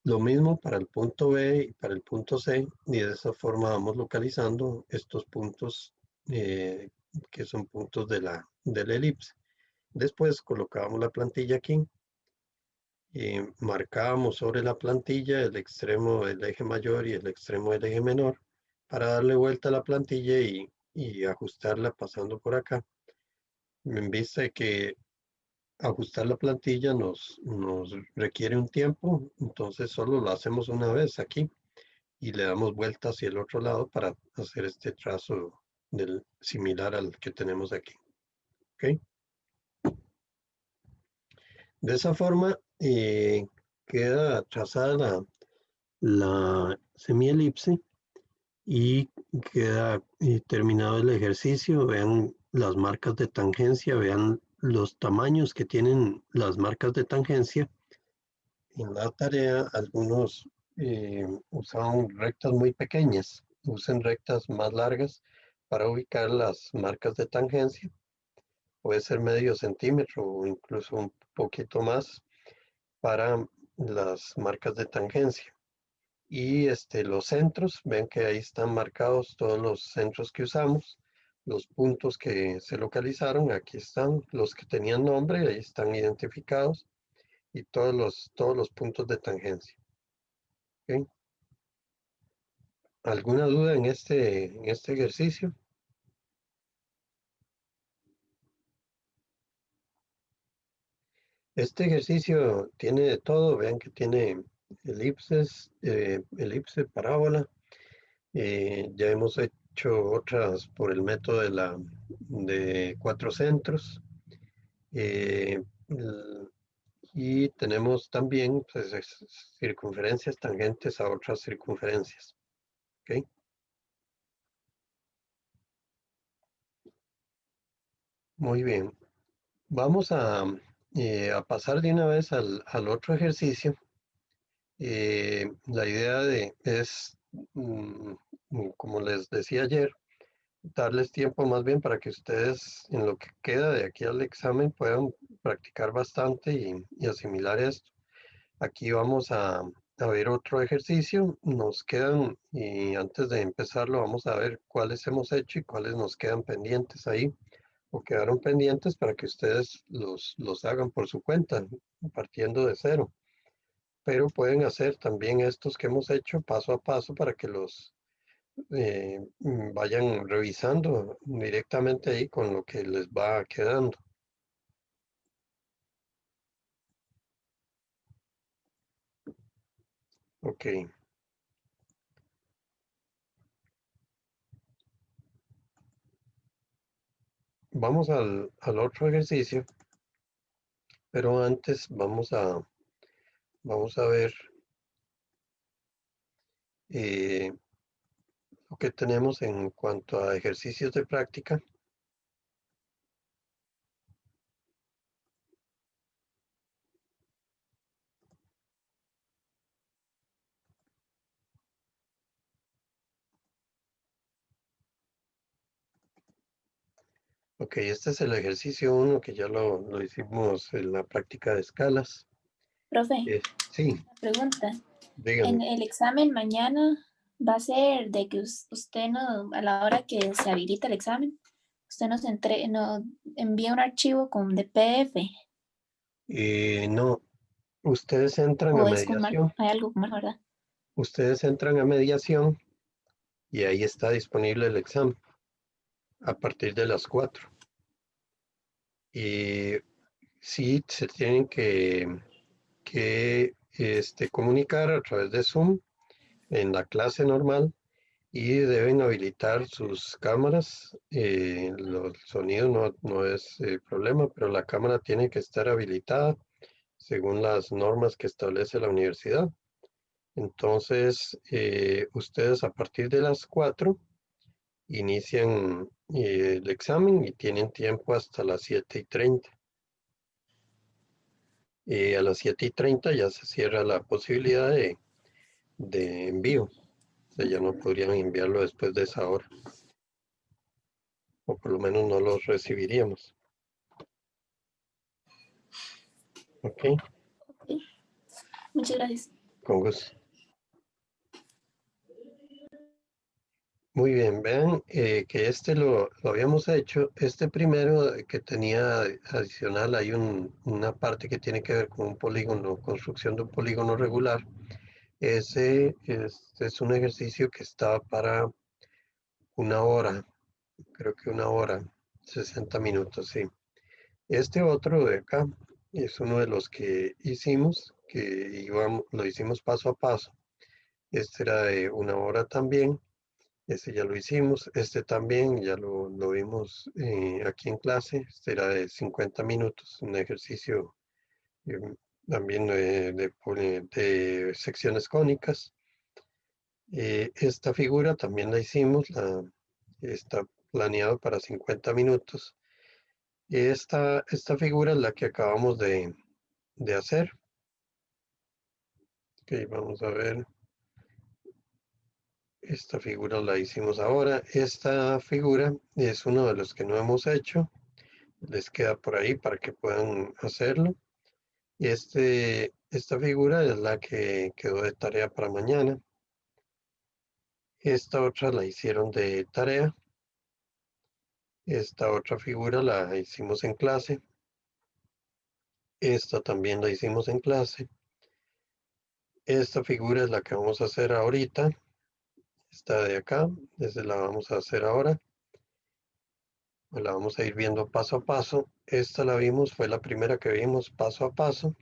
Lo mismo para el punto B y para el punto C, y de esa forma vamos localizando estos puntos que son puntos de la elipse. Después colocábamos la plantilla aquí, marcábamos sobre la plantilla el extremo del eje mayor y el extremo del eje menor para darle vuelta a la plantilla y ajustarla pasando por acá. En vista de que ajustar la plantilla nos requiere un tiempo, entonces solo lo hacemos una vez aquí y le damos vuelta hacia el otro lado para hacer este trazo similar al que tenemos aquí. ¿Okay? De esa forma queda trazada la semielipse y queda terminado el ejercicio. Vean las marcas de tangencia, vean los tamaños que tienen las marcas de tangencia. En la tarea, algunos usaban rectas muy pequeñas, usen rectas más largas para ubicar las marcas de tangencia. Puede ser medio centímetro o incluso un poquito más para las marcas de tangencia. Y los centros, ven que ahí están marcados todos los centros que usamos, los puntos que se localizaron, aquí están los que tenían nombre, ahí están identificados, y todos los puntos de tangencia. ¿Okay? ¿Alguna duda en este ejercicio? Este ejercicio tiene de todo, vean que tiene elipses, elipse, parábola. Ya hemos hecho otras por el método de 4 centros. Y tenemos también pues, circunferencias tangentes a otras circunferencias. ¿Okay? Muy bien. Vamos a pasar de una vez al otro ejercicio. La idea es, como les decía ayer, darles tiempo más bien para que ustedes en lo que queda de aquí al examen puedan practicar bastante y asimilar esto. Aquí vamos a ver otro ejercicio, nos quedan, y antes de empezarlo vamos a ver cuáles hemos hecho y cuáles nos quedan pendientes ahí, o quedaron pendientes para que ustedes los hagan por su cuenta, partiendo de cero. Pero pueden hacer también estos que hemos hecho paso a paso para que los vayan revisando directamente ahí con lo que les va quedando. Ok. Vamos al otro ejercicio, pero antes vamos a ver lo que tenemos en cuanto a ejercicios de práctica. Ok, este es el ejercicio 1 que ya lo hicimos en la práctica de escalas. Profe, Sí, pregunta. dígame. En el examen mañana va a ser de que usted no, a la hora que se habilita el examen, usted nos envía un archivo con de PDF No, ustedes entran a o es con mediación. hay algo con marco, ¿verdad? Ustedes entran a mediación y ahí está disponible el examen a partir de las 4. Y sí se tienen que comunicar a través de Zoom en la clase normal y deben habilitar sus cámaras. Los sonidos no es problema, pero la cámara tiene que estar habilitada según las normas que establece la universidad. Entonces, ustedes a partir de las 4 inician el examen y tienen tiempo hasta las 7:30. A las 7:30 ya se cierra la posibilidad de envío. O sea, ya no podrían enviarlo después de esa hora. O por lo menos no los recibiríamos. Ok, Ok, muchas gracias. con gusto. Muy bien, vean que este lo habíamos hecho. Este primero que tenía adicional, hay una parte que tiene que ver con un polígono, construcción de un polígono regular. Ese es un ejercicio que está para una hora, creo que una hora, 60 minutos, sí. Este otro de acá es uno de los que hicimos, lo hicimos paso a paso. Este era de una hora también. Este ya lo hicimos, este también ya lo vimos aquí en clase, este era de 50 minutos, un ejercicio eh, también de secciones cónicas. Esta figura también la hicimos, está planeado para 50 minutos. Esta figura es la que acabamos de hacer. Ok, vamos a ver. Esta figura la hicimos ahora. Esta figura es uno de los que no hemos hecho. Les queda por ahí para que puedan hacerlo. Y esta figura es la que quedó de tarea para mañana. Esta otra la hicieron de tarea. Esta otra figura la hicimos en clase. Esta también la hicimos en clase. Esta figura es la que vamos a hacer ahorita. Esta de acá, desde la vamos a hacer ahora. La vamos a ir viendo paso a paso. Esta la vimos, fue la primera que vimos paso a paso.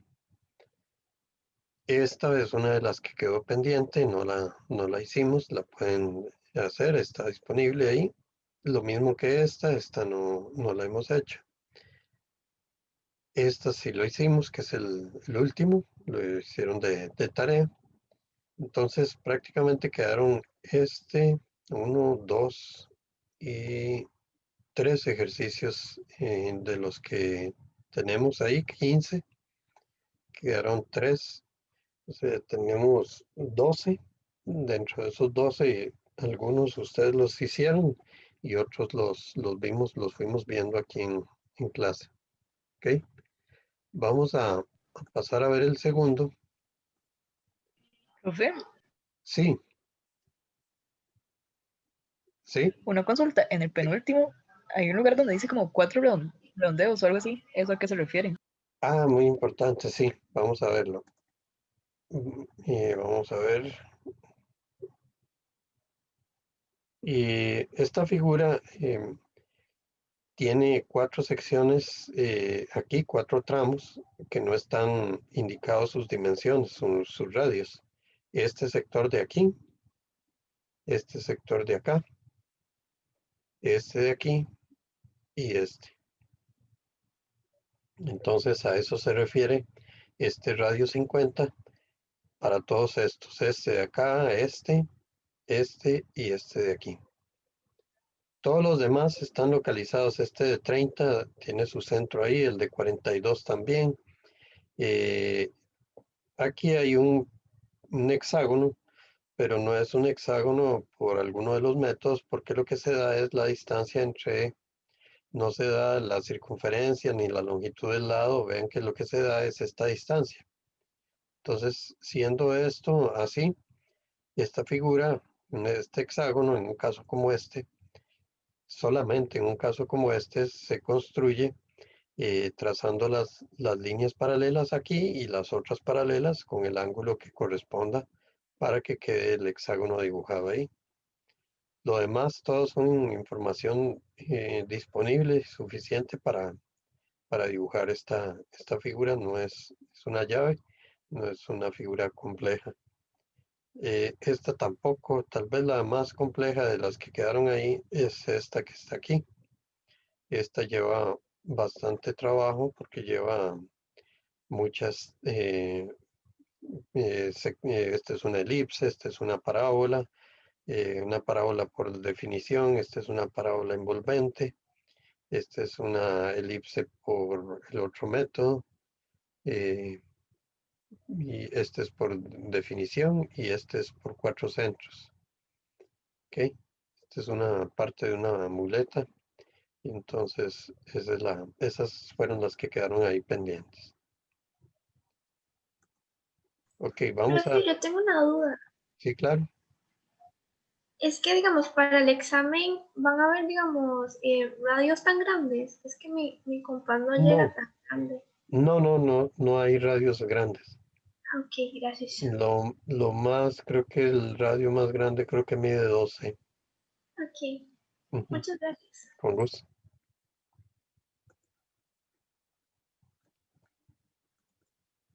Esta es una de las que quedó pendiente, no la hicimos, la pueden hacer, está disponible ahí. Lo mismo que esta no la hemos hecho. Esta sí lo hicimos, que es el último, lo hicieron de tarea. Entonces prácticamente quedaron uno, dos y tres ejercicios de los que tenemos ahí, 15. Quedaron tres. O sea, tenemos 12. Dentro de esos 12, algunos ustedes los hicieron y otros los fuimos viendo aquí en clase. ¿Ok? Vamos a pasar a ver el segundo. Profe, Sí, sí. una consulta. En el penúltimo hay un lugar donde dice como 4 redondeos o algo así. ¿Eso a qué se refiere? Ah, muy importante, sí. Vamos a verlo. Vamos a ver. Y esta figura tiene 4 secciones aquí, 4 tramos que no están indicados sus dimensiones, sus radios. Este sector de aquí, este sector de acá, este de aquí y este. Entonces a eso se refiere este radio 50 para todos estos. Este de acá, este y este de aquí. Todos los demás están localizados. Este de 30 tiene su centro ahí, el de 42 también. Aquí hay un hexágono, pero no es un hexágono por alguno de los métodos, porque lo que se da es la distancia entre no se da la circunferencia ni la longitud del lado, vean que lo que se da es esta distancia. Entonces, siendo esto así, esta figura, en este hexágono, en un caso como este, solamente en un caso como este se construye trazando las líneas paralelas aquí y las otras paralelas con el ángulo que corresponda para que quede el hexágono dibujado ahí. Lo demás, todo son información disponible y suficiente para dibujar esta figura. No es una llave, no es una figura compleja. Esta tampoco, tal vez la más compleja de las que quedaron ahí es esta que está aquí. Esta lleva bastante trabajo porque lleva muchas, esta es una elipse, esta es una parábola por definición, esta es una parábola envolvente, esta es una elipse por el otro método, y este es por definición y este es por 4 centros. ¿Ok? Esta es una parte de una muleta. Y entonces esas fueron las que quedaron ahí pendientes. Ok, vamos a... Profe, yo tengo una duda. Sí, claro. Es que, digamos, para el examen van a haber, digamos, radios tan grandes. Es que mi compás no llega No, tan grande. no hay radios grandes. Ah, ok, gracias. Lo más, creo que el radio más grande creo que mide 12. Ok, Ujú, muchas gracias. con gusto.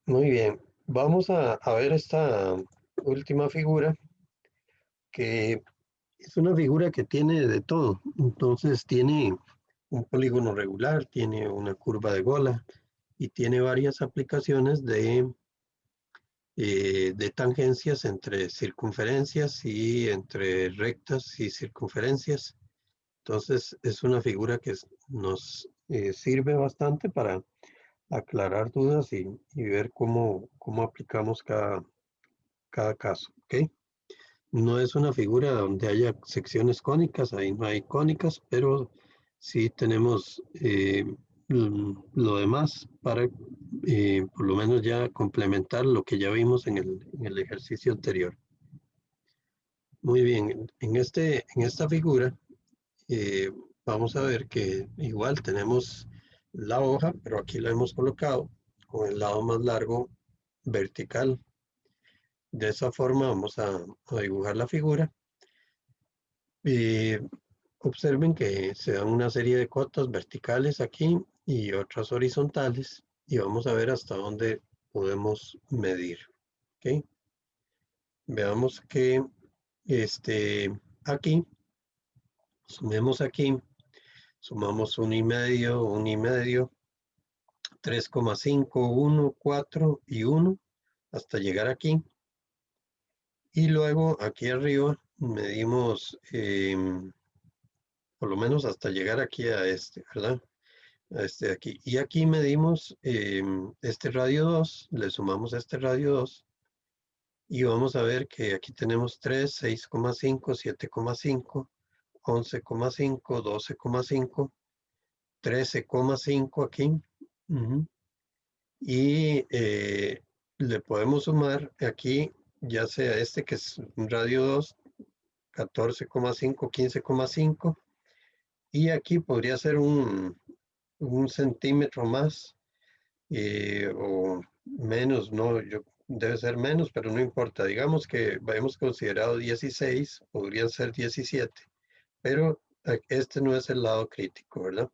Muy bien, vamos a ver esta última figura, que es una figura que tiene de todo. Entonces tiene un polígono regular, tiene una curva de Gola y tiene varias aplicaciones de tangencias entre circunferencias y entre rectas y circunferencias. Entonces es una figura que nos sirve bastante para aclarar dudas y ver cómo aplicamos cada caso. ¿Ok? No es una figura donde haya secciones cónicas, ahí no hay cónicas, pero sí tenemos lo demás para por lo menos ya complementar lo que ya vimos en el ejercicio anterior. Muy bien, en esta figura eh, vamos a ver que igual tenemos la hoja, pero aquí la hemos colocado con el lado más largo vertical. De esa forma vamos a dibujar la figura. Observen que se dan una serie de cotas verticales aquí y otras horizontales y vamos a ver hasta dónde podemos medir. ¿Ok? Veamos que aquí, sumemos aquí, sumamos 1,5, 3,5, 1, 4 y 1 hasta llegar aquí. Y luego aquí arriba medimos por lo menos hasta llegar aquí a este, ¿verdad? A este de aquí. Y aquí medimos este radio 2, le sumamos este radio 2 y vamos a ver que aquí tenemos 3, 6,5, 7,5, 11,5, 12,5, 13,5 aquí. Y le podemos sumar aquí, ya sea este que es un radio 2, 14,5, 15,5. Y aquí podría ser un centímetro más o menos, no, debe ser menos, pero no importa. Digamos que hemos considerado 16, podrían ser 17, pero este no es el lado crítico, ¿verdad?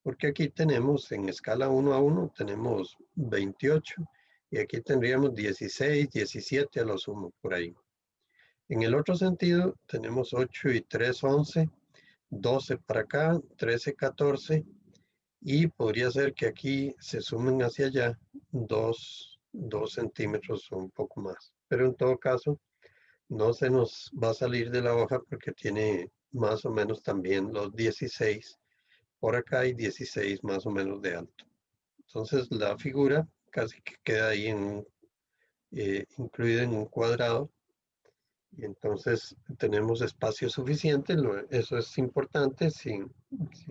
Porque aquí tenemos en escala 1 a 1, tenemos 28 y aquí tendríamos 16, 17 a lo sumo, por ahí. En el otro sentido, tenemos 8 y 3, 11, 12 para acá, 13, 14, y podría ser que aquí se sumen hacia allá 2 centímetros o un poco más. Pero en todo caso, no se nos va a salir de la hoja porque tiene más o menos también los 16 por acá y 16 más o menos de alto. Entonces la figura casi que queda ahí incluida en un cuadrado Y entonces tenemos espacio suficiente, eso es importante. Si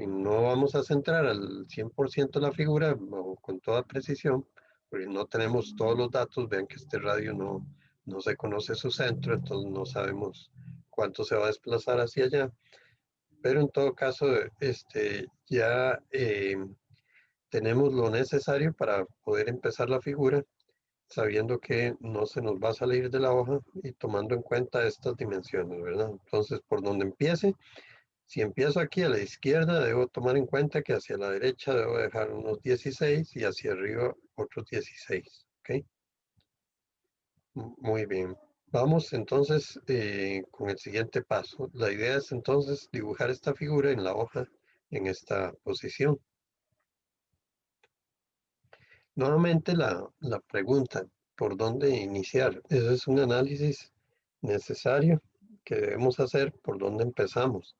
no vamos a centrar al 100% la figura o con toda precisión, porque no tenemos todos los datos, vean que este radio no se conoce su centro, entonces no sabemos cuánto se va a desplazar hacia allá. Pero en todo caso, ya tenemos lo necesario para poder empezar la figura, sabiendo que no se nos va a salir de la hoja y tomando en cuenta estas dimensiones, ¿verdad? Entonces, por donde empiece, si empiezo aquí a la izquierda, debo tomar en cuenta que hacia la derecha debo dejar unos 16 y hacia arriba otros 16, ¿ok? Muy bien. Vamos entonces con el siguiente paso. La idea es entonces dibujar esta figura en la hoja en esta posición. Nuevamente la pregunta, ¿por dónde iniciar? Ese es un análisis necesario que debemos hacer por dónde empezamos.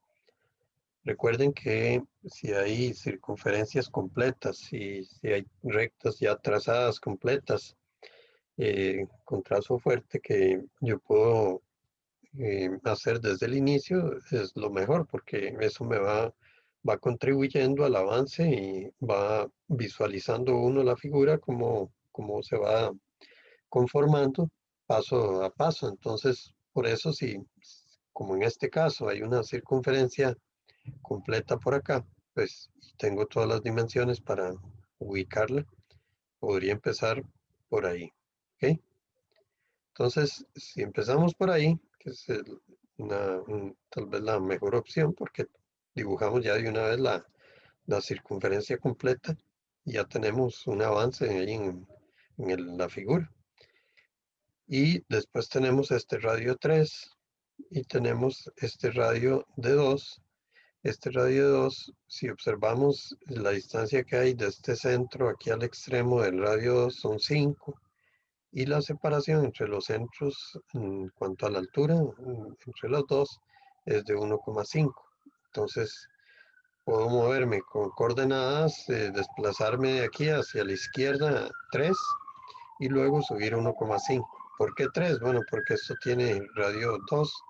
Recuerden que si hay circunferencias completas, si hay rectas ya trazadas completas, con trazo fuerte que yo puedo hacer desde el inicio, es lo mejor porque eso me va contribuyendo al avance y va visualizando uno la figura como se va conformando paso a paso. Entonces, por eso si, como en este caso, hay una circunferencia completa por acá, pues tengo todas las dimensiones para ubicarla, podría empezar por ahí. ¿Ok? Entonces, si empezamos por ahí, que es tal vez la mejor opción, porque dibujamos ya de una vez la circunferencia completa y ya tenemos un avance ahí en la figura. Y después tenemos este radio 3 y tenemos este radio de 2. Este radio de 2, si observamos la distancia que hay de este centro aquí al extremo del radio 2 son 5. Y la separación entre los centros en cuanto a la altura entre los dos es de 1,5. Entonces puedo moverme con coordenadas, desplazarme de aquí hacia la izquierda 3 y luego subir 1,5. ¿Por qué 3? Bueno, porque esto tiene radio 2.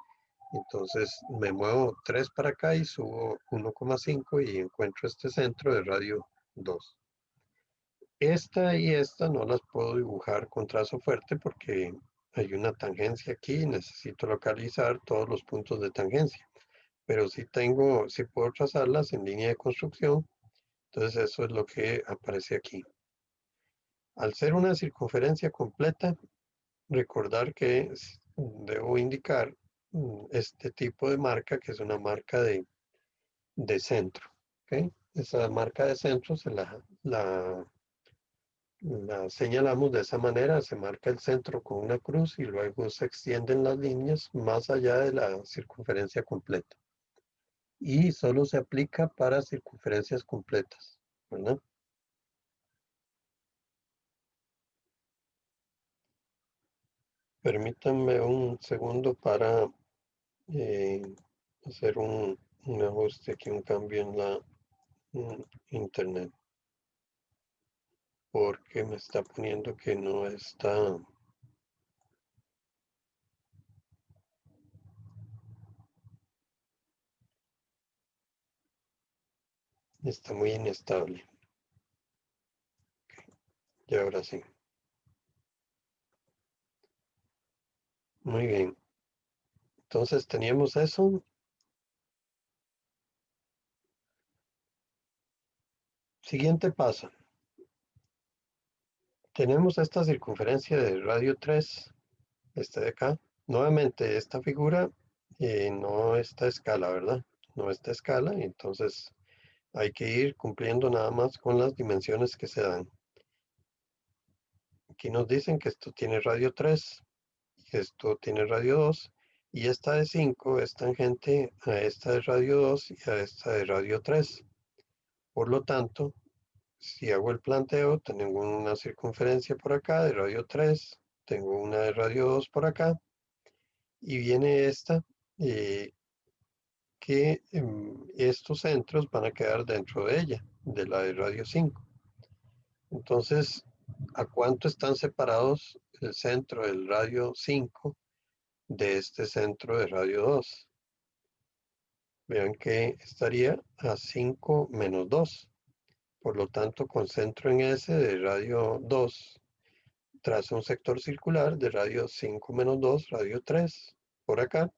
Entonces me muevo 3 para acá y subo 1,5 y encuentro este centro de radio 2. Esta y esta no las puedo dibujar con trazo fuerte porque hay una tangencia aquí y necesito localizar todos los puntos de tangencia. Pero sí puedo trazarlas en línea de construcción. Entonces eso es lo que aparece aquí. Al ser una circunferencia completa, recordar que debo indicar este tipo de marca, que es una marca de centro. ¿Okay? Esa marca de centro la señalamos de esa manera, se marca el centro con una cruz y luego se extienden las líneas más allá de la circunferencia completa. Y solo se aplica para circunferencias completas, ¿verdad? Permítanme un segundo para hacer un ajuste aquí, un cambio en la internet, porque me está poniendo que no está. Está muy inestable. Y ahora sí. Muy bien. Entonces teníamos eso. Siguiente paso. Tenemos esta circunferencia de radio 3, este de acá. Nuevamente, esta figura no está a escala, ¿verdad? No está a escala, entonces hay que ir cumpliendo nada más con las dimensiones que se dan. Aquí nos dicen que esto tiene radio 3, esto tiene radio 2, y esta de 5 es tangente a esta de radio 2 y a esta de radio 3. Por lo tanto, si hago el planteo, tengo una circunferencia por acá de radio 3, tengo una de radio 2 por acá, y viene esta, que estos centros van a quedar dentro de ella, de la de radio 5. Entonces, ¿a cuánto están separados el centro del radio 5 de este centro de radio 2. Vean que estaría a 5 menos 2. Por lo tanto, concentro en S de radio 2. Trazo un sector circular de radio 5 menos 2, radio 3, por acá.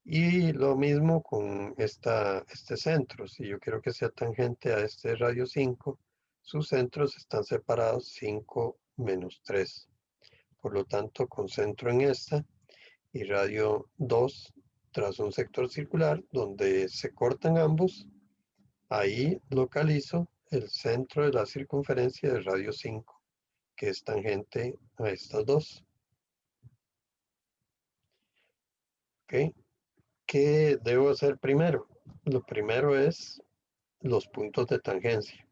Y lo mismo con este centro. Si yo quiero que sea tangente a este radio 5, sus centros están separados 5 menos 3. Por lo tanto, concentro en esta y radio 2 trazo un sector circular donde se cortan ambos. Ahí localizo el centro de la circunferencia de radio 5, que es tangente a estas dos. ¿Ok? ¿Qué debo hacer primero? Lo primero es los puntos de tangencia.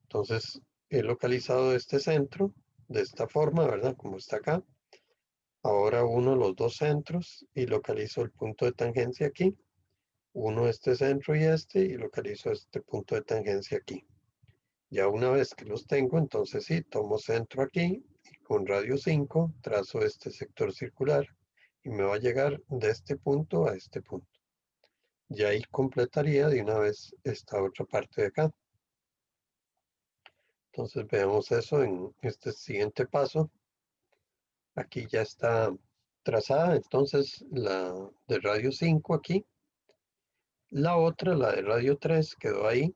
Entonces, he localizado este centro de esta forma, ¿verdad? Como está acá. Ahora uno los dos centros y localizo el punto de tangencia aquí. Uno este centro y localizo este punto de tangencia aquí. Ya una vez que los tengo, entonces sí, tomo centro aquí y con radio 5 trazo este sector circular y me va a llegar de este punto a este punto. Y ahí completaría de una vez esta otra parte de acá. Entonces veamos eso en este siguiente paso. Aquí ya está trazada, entonces la de radio 5 aquí. La otra, la de radio 3, quedó ahí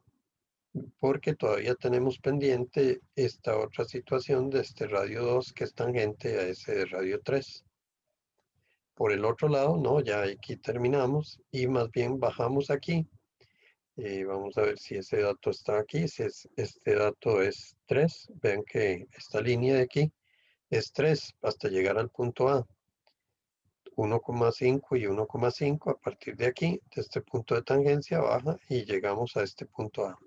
porque todavía tenemos pendiente esta otra situación de este radio 2 que es tangente a ese de radio 3. Por el otro lado, no, ya aquí terminamos y más bien bajamos aquí. Vamos a ver si ese dato está aquí. Si este dato es 3, vean que esta línea de aquí es 3 hasta llegar al punto A. 1,5 y 1,5 a partir de aquí, de este punto de tangencia baja y llegamos a este punto A.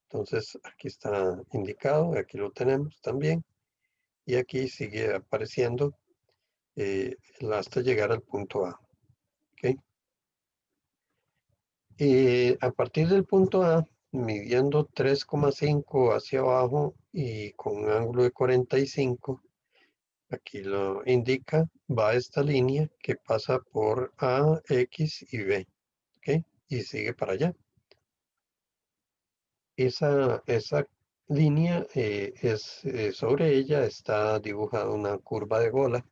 Entonces aquí está indicado, aquí lo tenemos también. Y aquí sigue apareciendo hasta llegar al punto A. ¿Okay? A partir del punto A, midiendo 3,5 hacia abajo y con un ángulo de 45, aquí lo indica, va esta línea que pasa por A, X y B, ¿ok? Y sigue para allá. Esa línea sobre ella está dibujada una curva de Gola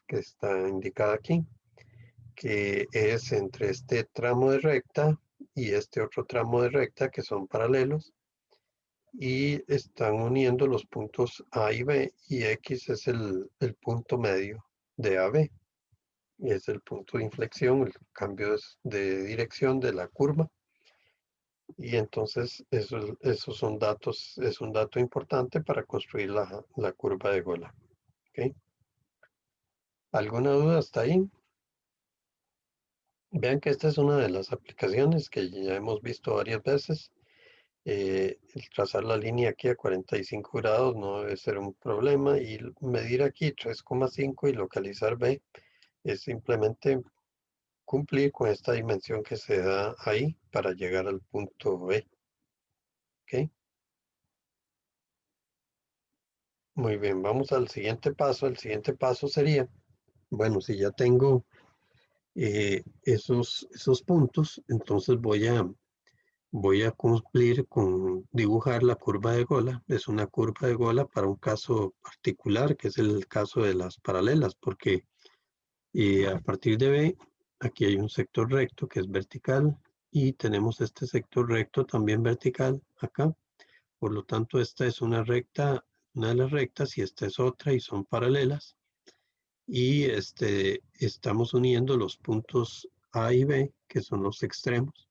que está indicada aquí, que es entre este tramo de recta y este otro tramo de recta que son paralelos y están uniendo los puntos A y B y X es el punto medio de AB. Es el punto de inflexión, el cambio de dirección de la curva. Y entonces esos son datos, es un dato importante para construir la curva de Gola. ¿Okay? ¿Alguna duda hasta ahí? Vean que esta es una de las aplicaciones que ya hemos visto varias veces. El trazar la línea aquí a 45 grados no debe ser un problema y medir aquí 3,5 y localizar B es simplemente cumplir con esta dimensión que se da ahí para llegar al punto B. ¿Ok? Muy bien, vamos al siguiente paso. El siguiente paso sería, bueno, si ya tengo esos puntos, entonces voy a cumplir con dibujar la curva de Gola. Es una curva de Gola para un caso particular, que es el caso de las paralelas, porque a partir de B, aquí hay un sector recto que es vertical y tenemos este sector recto también vertical acá. Por lo tanto, esta es una recta, una de las rectas y esta es otra y son paralelas. Y estamos uniendo los puntos A y B, que son los extremos.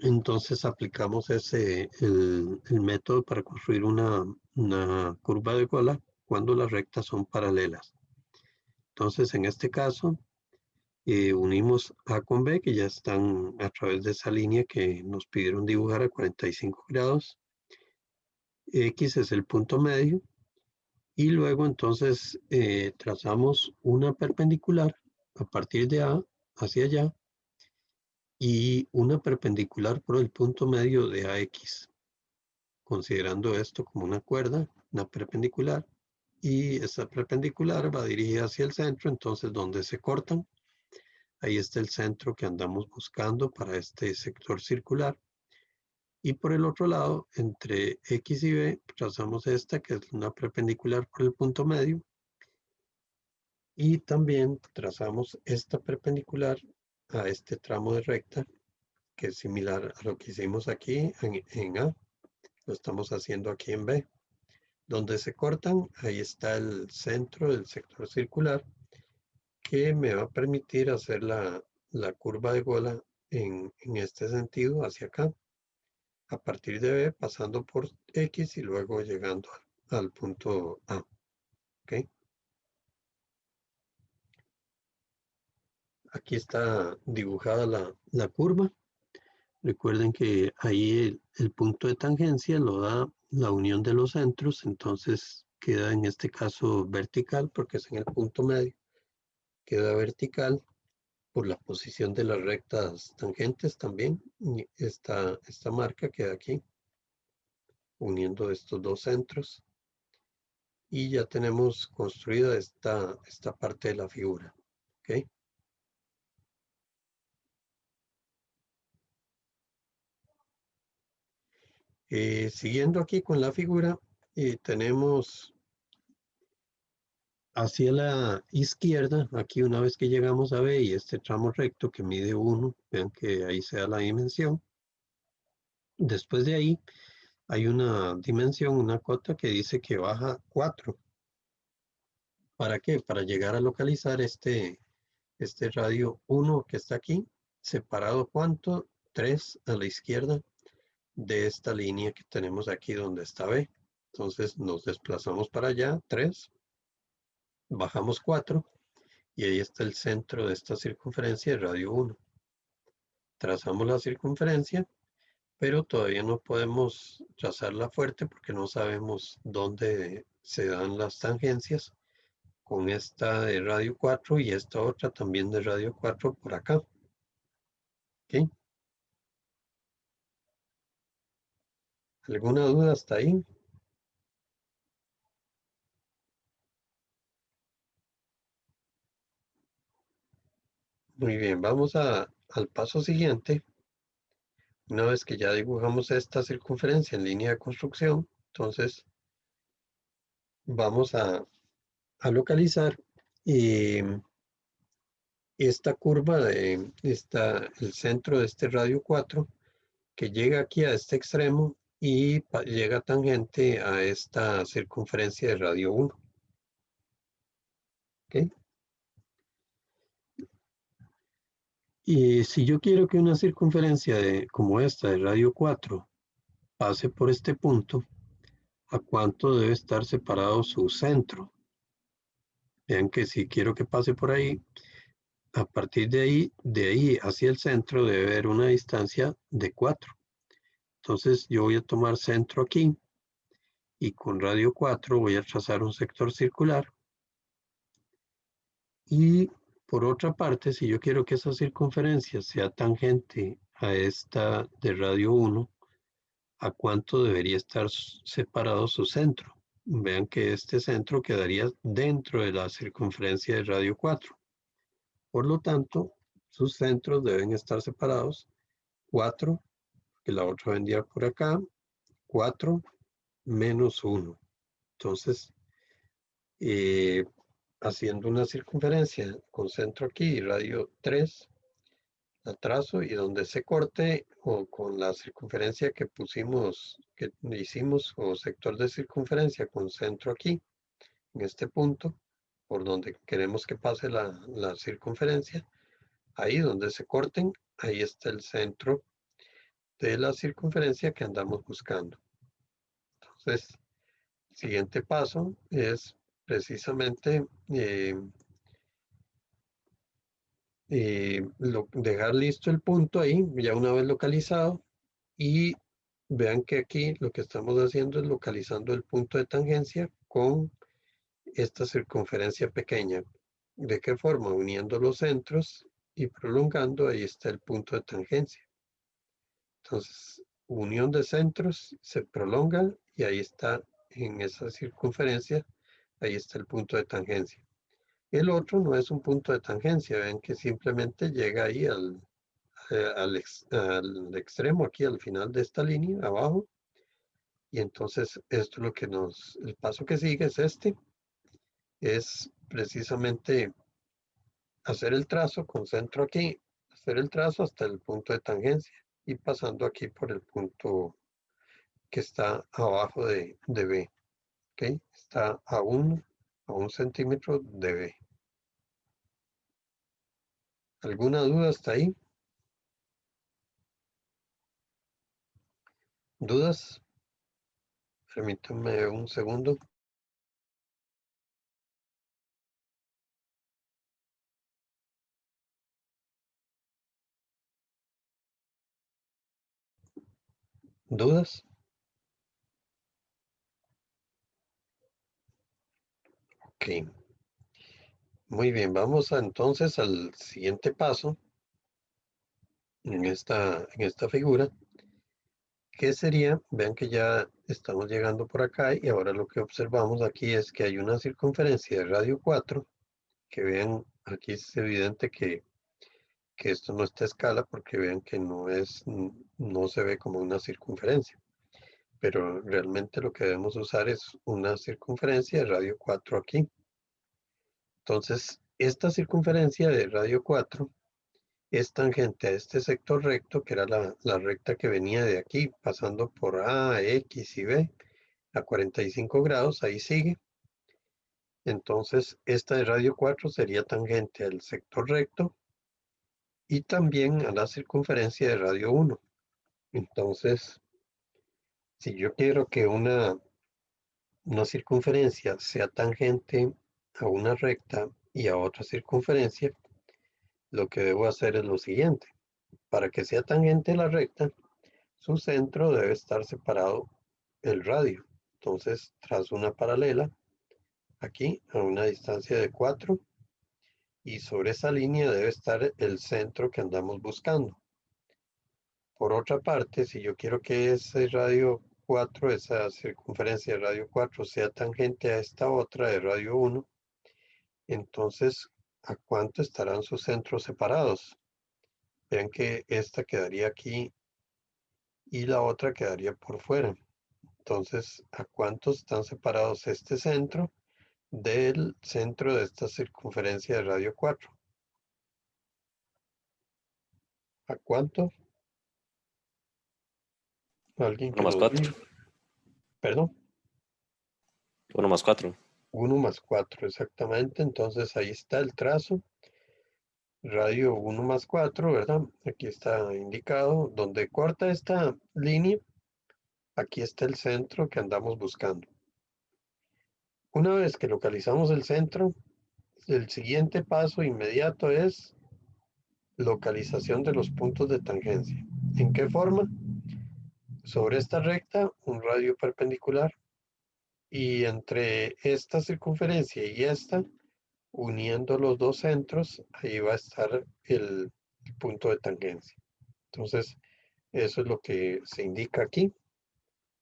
Entonces aplicamos el método para construir una curva de Gola cuando las rectas son paralelas. Entonces, en este caso, unimos A con B, que ya están a través de esa línea que nos pidieron dibujar a 45 grados. X es el punto medio. Y luego entonces trazamos una perpendicular a partir de A hacia allá y una perpendicular por el punto medio de AX. Considerando esto como una cuerda, una perpendicular, y esta perpendicular va dirigida hacia el centro, entonces donde se cortan, ahí está el centro que andamos buscando para este sector circular. Y por el otro lado, entre X y B, trazamos esta que es una perpendicular por el punto medio. Y también trazamos esta perpendicular a este tramo de recta, que es similar a lo que hicimos aquí en A. Lo estamos haciendo aquí en B. Donde se cortan, ahí está el centro del sector circular, que me va a permitir hacer la curva de gola en este sentido hacia acá, a partir de B, pasando por X y luego llegando al punto A. ¿Ok? Aquí está dibujada la curva. Recuerden que ahí el punto de tangencia lo da la unión de los centros, entonces queda en este caso vertical porque es en el punto medio. Queda vertical por la posición de las rectas tangentes también. Y esta marca queda aquí, uniendo estos dos centros. Y ya tenemos construida esta parte de la figura. ¿Ok? Siguiendo aquí con la figura, tenemos hacia la izquierda, aquí una vez que llegamos a B y este tramo recto que mide 1, vean que ahí se da la dimensión. Después de ahí hay una dimensión, una cota que dice que baja 4. ¿Para qué? Para llegar a localizar este radio 1 que está aquí, separado ¿cuánto? 3 a la izquierda de esta línea que tenemos aquí donde está B. Entonces nos desplazamos para allá, 3, bajamos 4 y ahí está el centro de esta circunferencia de radio 1. Trazamos la circunferencia, pero todavía no podemos trazarla fuerte porque no sabemos dónde se dan las tangencias con esta de radio 4 y esta otra también de radio 4 por acá. ¿Ok? ¿Alguna duda hasta ahí? Muy bien, vamos al paso siguiente. Una vez que ya dibujamos esta circunferencia en línea de construcción, entonces vamos a localizar esta curva de el centro de este radio 4 que llega aquí a este extremo y llega tangente a esta circunferencia de radio 1. ¿Ok? Y si yo quiero que una circunferencia como esta de radio 4 pase por este punto, ¿a cuánto debe estar separado su centro? Vean que si quiero que pase por ahí, a partir de ahí hacia el centro debe haber una distancia de 4. Entonces yo voy a tomar centro aquí y con radio 4 voy a trazar un sector circular. Y por otra parte, si yo quiero que esa circunferencia sea tangente a esta de radio 1, ¿a cuánto debería estar separado su centro? Vean que este centro quedaría dentro de la circunferencia de radio 4. Por lo tanto, sus centros deben estar separados 4, que la otra vendría por acá, 4 menos 1. Entonces, haciendo una circunferencia con centro aquí y radio 3, la trazo y donde se corte o con la circunferencia que hicimos o sector de circunferencia con centro aquí, en este punto, por donde queremos que pase la circunferencia, ahí donde se corten, ahí está el centro de la circunferencia que andamos buscando. Entonces, el siguiente paso es precisamente dejar listo el punto ahí, ya una vez localizado, y vean que aquí lo que estamos haciendo es localizando el punto de tangencia con esta circunferencia pequeña. ¿De qué forma? Uniendo los centros y prolongando, ahí está el punto de tangencia. Entonces, unión de centros se prolonga y ahí está en esa circunferencia Ahí está el punto de tangencia. El otro no es un punto de tangencia, ven que simplemente llega ahí al extremo, aquí al final de esta línea, abajo. Y entonces esto es lo que el paso que sigue es es precisamente hacer el trazo con centro aquí, hacer el trazo hasta el punto de tangencia y pasando aquí por el punto que está abajo de B, ¿ok? Está a un centímetro de B. ¿Alguna duda hasta ahí? ¿Dudas? Permítanme un segundo. ¿Dudas? Ok. Muy bien, vamos entonces al siguiente paso en esta figura, que sería, vean que ya estamos llegando por acá y ahora lo que observamos aquí es que hay una circunferencia de radio 4, que vean, aquí es evidente que esto no está a escala porque vean que no se ve como una circunferencia, pero realmente lo que debemos usar es una circunferencia de radio 4 aquí. Entonces, esta circunferencia de radio 4 es tangente a este sector recto, que era la recta que venía de aquí, pasando por A, X y B, a 45 grados, ahí sigue. Entonces, esta de radio 4 sería tangente al sector recto y también a la circunferencia de radio 1. Entonces, si yo quiero que una circunferencia sea tangente a una recta y a otra circunferencia, lo que debo hacer es lo siguiente. Para que sea tangente a la recta, su centro debe estar separado el radio. Entonces, trazo una paralela aquí a una distancia de 4 y sobre esa línea debe estar el centro que andamos buscando. Por otra parte, si yo quiero que ese radio 4, esa circunferencia de radio 4 sea tangente a esta otra de radio 1, entonces, ¿a cuánto estarán sus centros separados? Vean que esta quedaría aquí y la otra quedaría por fuera. Entonces, ¿a cuánto están separados este centro del centro de esta circunferencia de radio 4? ¿A cuánto? ¿Alguien 1 que más lo 4. diga? ¿Perdón? 1 más 4. 1 más 4, exactamente. Entonces ahí está el trazo. Radio 1 más 4, ¿verdad? Aquí está indicado. Donde corta esta línea, aquí está el centro que andamos buscando. Una vez que localizamos el centro, el siguiente paso inmediato es localización de los puntos de tangencia. ¿En qué forma? Sobre esta recta, un radio perpendicular y entre esta circunferencia y esta, uniendo los dos centros, ahí va a estar el punto de tangencia. Entonces, eso es lo que se indica aquí.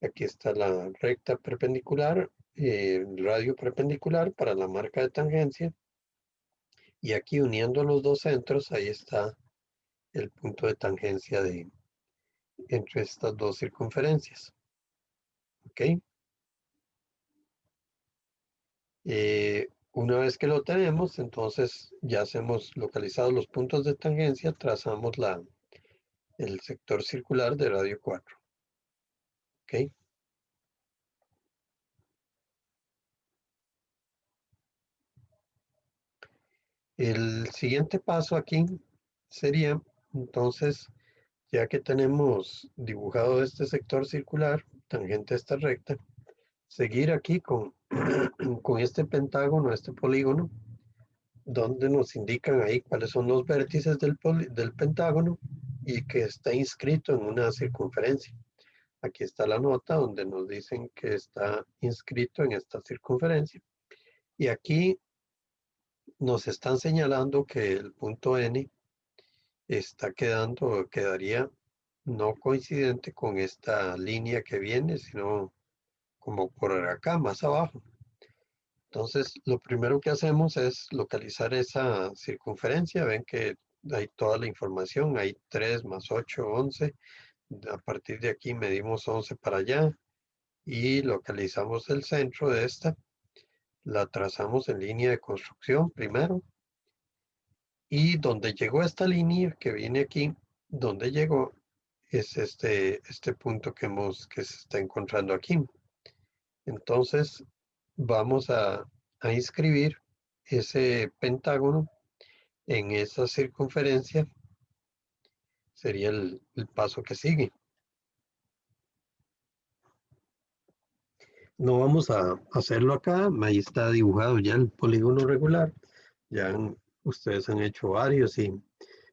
Aquí está la recta perpendicular, radio perpendicular para la marca de tangencia. Y aquí uniendo los dos centros, ahí está el punto de tangencia entre estas dos circunferencias. ¿Ok? Una vez que lo tenemos, entonces ya hemos localizado los puntos de tangencia, trazamos el sector circular de radio 4. ¿Ok? El siguiente paso aquí sería, entonces, ya que tenemos dibujado este sector circular, tangente a esta recta, seguir aquí con, con este pentágono, este polígono, donde nos indican ahí cuáles son los vértices del pentágono y que está inscrito en una circunferencia. Aquí está la nota donde nos dicen que está inscrito en esta circunferencia. Y aquí nos están señalando que el punto N quedaría no coincidente con esta línea que viene, sino como por acá, más abajo. Entonces, lo primero que hacemos es localizar esa circunferencia. Ven que hay toda la información, hay 3 más 8, 11. A partir de aquí medimos 11 para allá y localizamos el centro de esta. La trazamos en línea de construcción primero. Y donde llegó esta línea que viene aquí, donde llegó, es este punto que se está encontrando aquí. Entonces, vamos a inscribir ese pentágono en esa circunferencia. Sería el paso que sigue. No vamos a hacerlo acá, ahí está dibujado ya el polígono regular. Ya ustedes han hecho varios y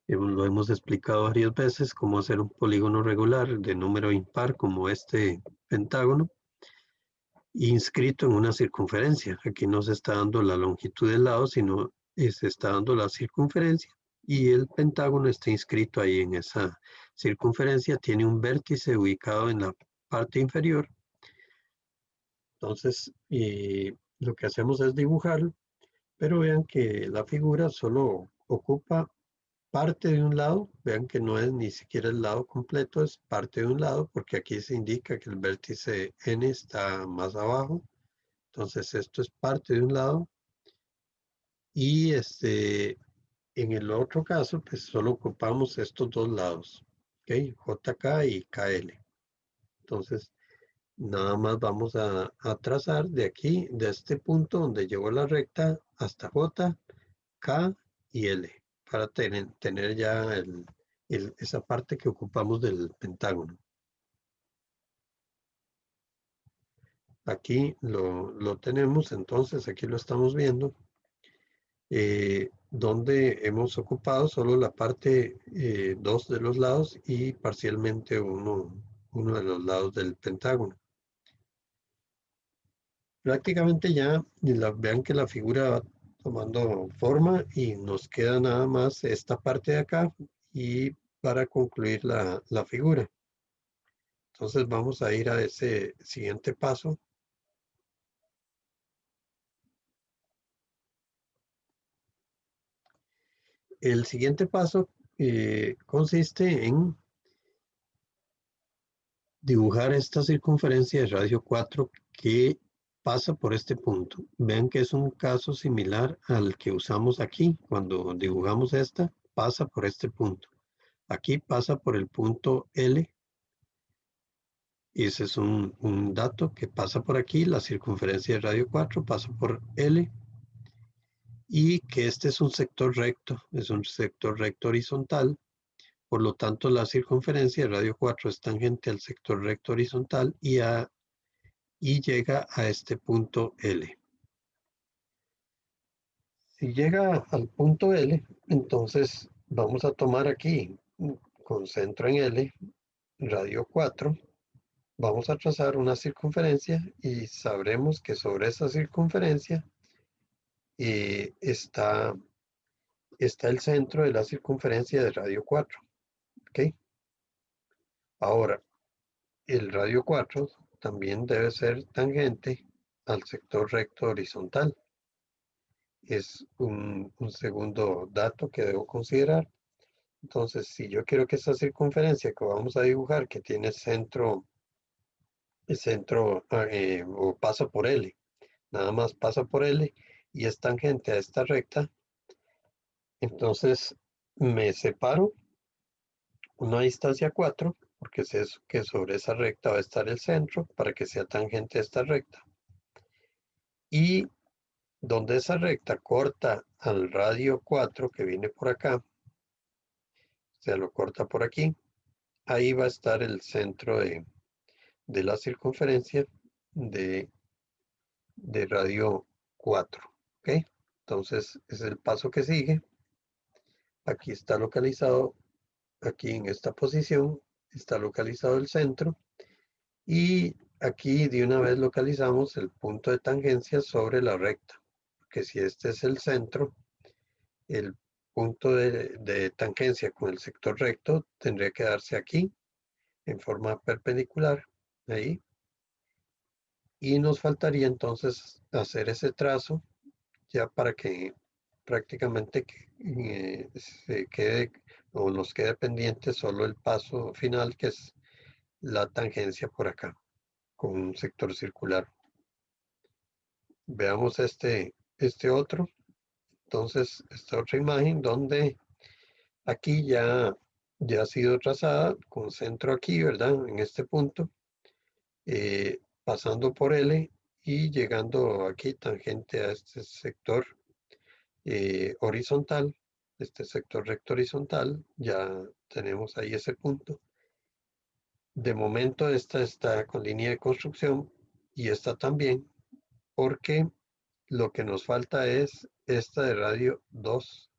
lo hemos explicado varias veces cómo hacer un polígono regular de número impar como este pentágono inscrito en una circunferencia. Aquí no se está dando la longitud del lado, sino se está dando la circunferencia y el pentágono está inscrito ahí en esa circunferencia. Tiene un vértice ubicado en la parte inferior. Entonces, lo que hacemos es dibujarlo, pero vean que la figura solo ocupa parte de un lado. Vean que no es ni siquiera el lado completo, es parte de un lado, porque aquí se indica que el vértice N está más abajo. Entonces esto es parte de un lado. Y en el otro caso, pues solo ocupamos estos dos lados. ¿Ok? JK y KL. Entonces, nada más vamos a trazar de aquí, de este punto donde llegó la recta, hasta J, K y L, para tener ya esa parte que ocupamos del pentágono. Aquí lo tenemos, entonces aquí lo estamos viendo, donde hemos ocupado solo la parte 2 de los lados y parcialmente uno de los lados del pentágono. Prácticamente ya vean que la figura va tomando forma y nos queda nada más esta parte de acá y para concluir la figura. Entonces vamos a ir a ese siguiente paso. El siguiente paso consiste en dibujar esta circunferencia de radio 4 que pasa por este punto. Vean que es un caso similar al que usamos aquí. Cuando dibujamos esta, pasa por este punto. Aquí pasa por el punto L. Y ese es un dato que pasa por aquí. La circunferencia de radio 4 pasa por L. Y que este es un sector recto. Es un sector recto horizontal. Por lo tanto, la circunferencia de radio 4 es tangente al sector recto horizontal y llega a este punto L. Si llega al punto L, entonces vamos a tomar aquí con centro en L, radio 4, vamos a trazar una circunferencia y sabremos que sobre esa circunferencia está el centro de la circunferencia de radio 4. ¿Ok? Ahora, el radio 4 también debe ser tangente al sector recto horizontal. Es un segundo dato que debo considerar. Entonces, si yo quiero que esta circunferencia que vamos a dibujar, que tiene centro o pasa por L, nada más pasa por L y es tangente a esta recta, entonces me separo una distancia 4, porque sé que sobre esa recta va a estar el centro para que sea tangente a esta recta. Y donde esa recta corta al radio 4 que viene por acá, se lo corta por aquí, ahí va a estar el centro de la circunferencia de radio 4. ¿Ok? Entonces es el paso que sigue. Aquí está localizado, aquí en esta posición, está localizado el centro. Y aquí de una vez localizamos el punto de tangencia sobre la recta. Porque si este es el centro, el punto de tangencia con el sector recto tendría que darse aquí en forma perpendicular, ahí. Y nos faltaría entonces hacer ese trazo ya para que prácticamente se quede o nos quede pendiente solo el paso final, que es la tangencia por acá, con un sector circular. Veamos este otro. Entonces, esta otra imagen donde aquí ya ha sido trazada con centro aquí, ¿verdad? En este punto, pasando por L y llegando aquí tangente a este sector horizontal, este sector recto horizontal, ya tenemos ahí ese punto. De momento esta está con línea de construcción y esta también, porque lo que nos falta es esta de radio 2.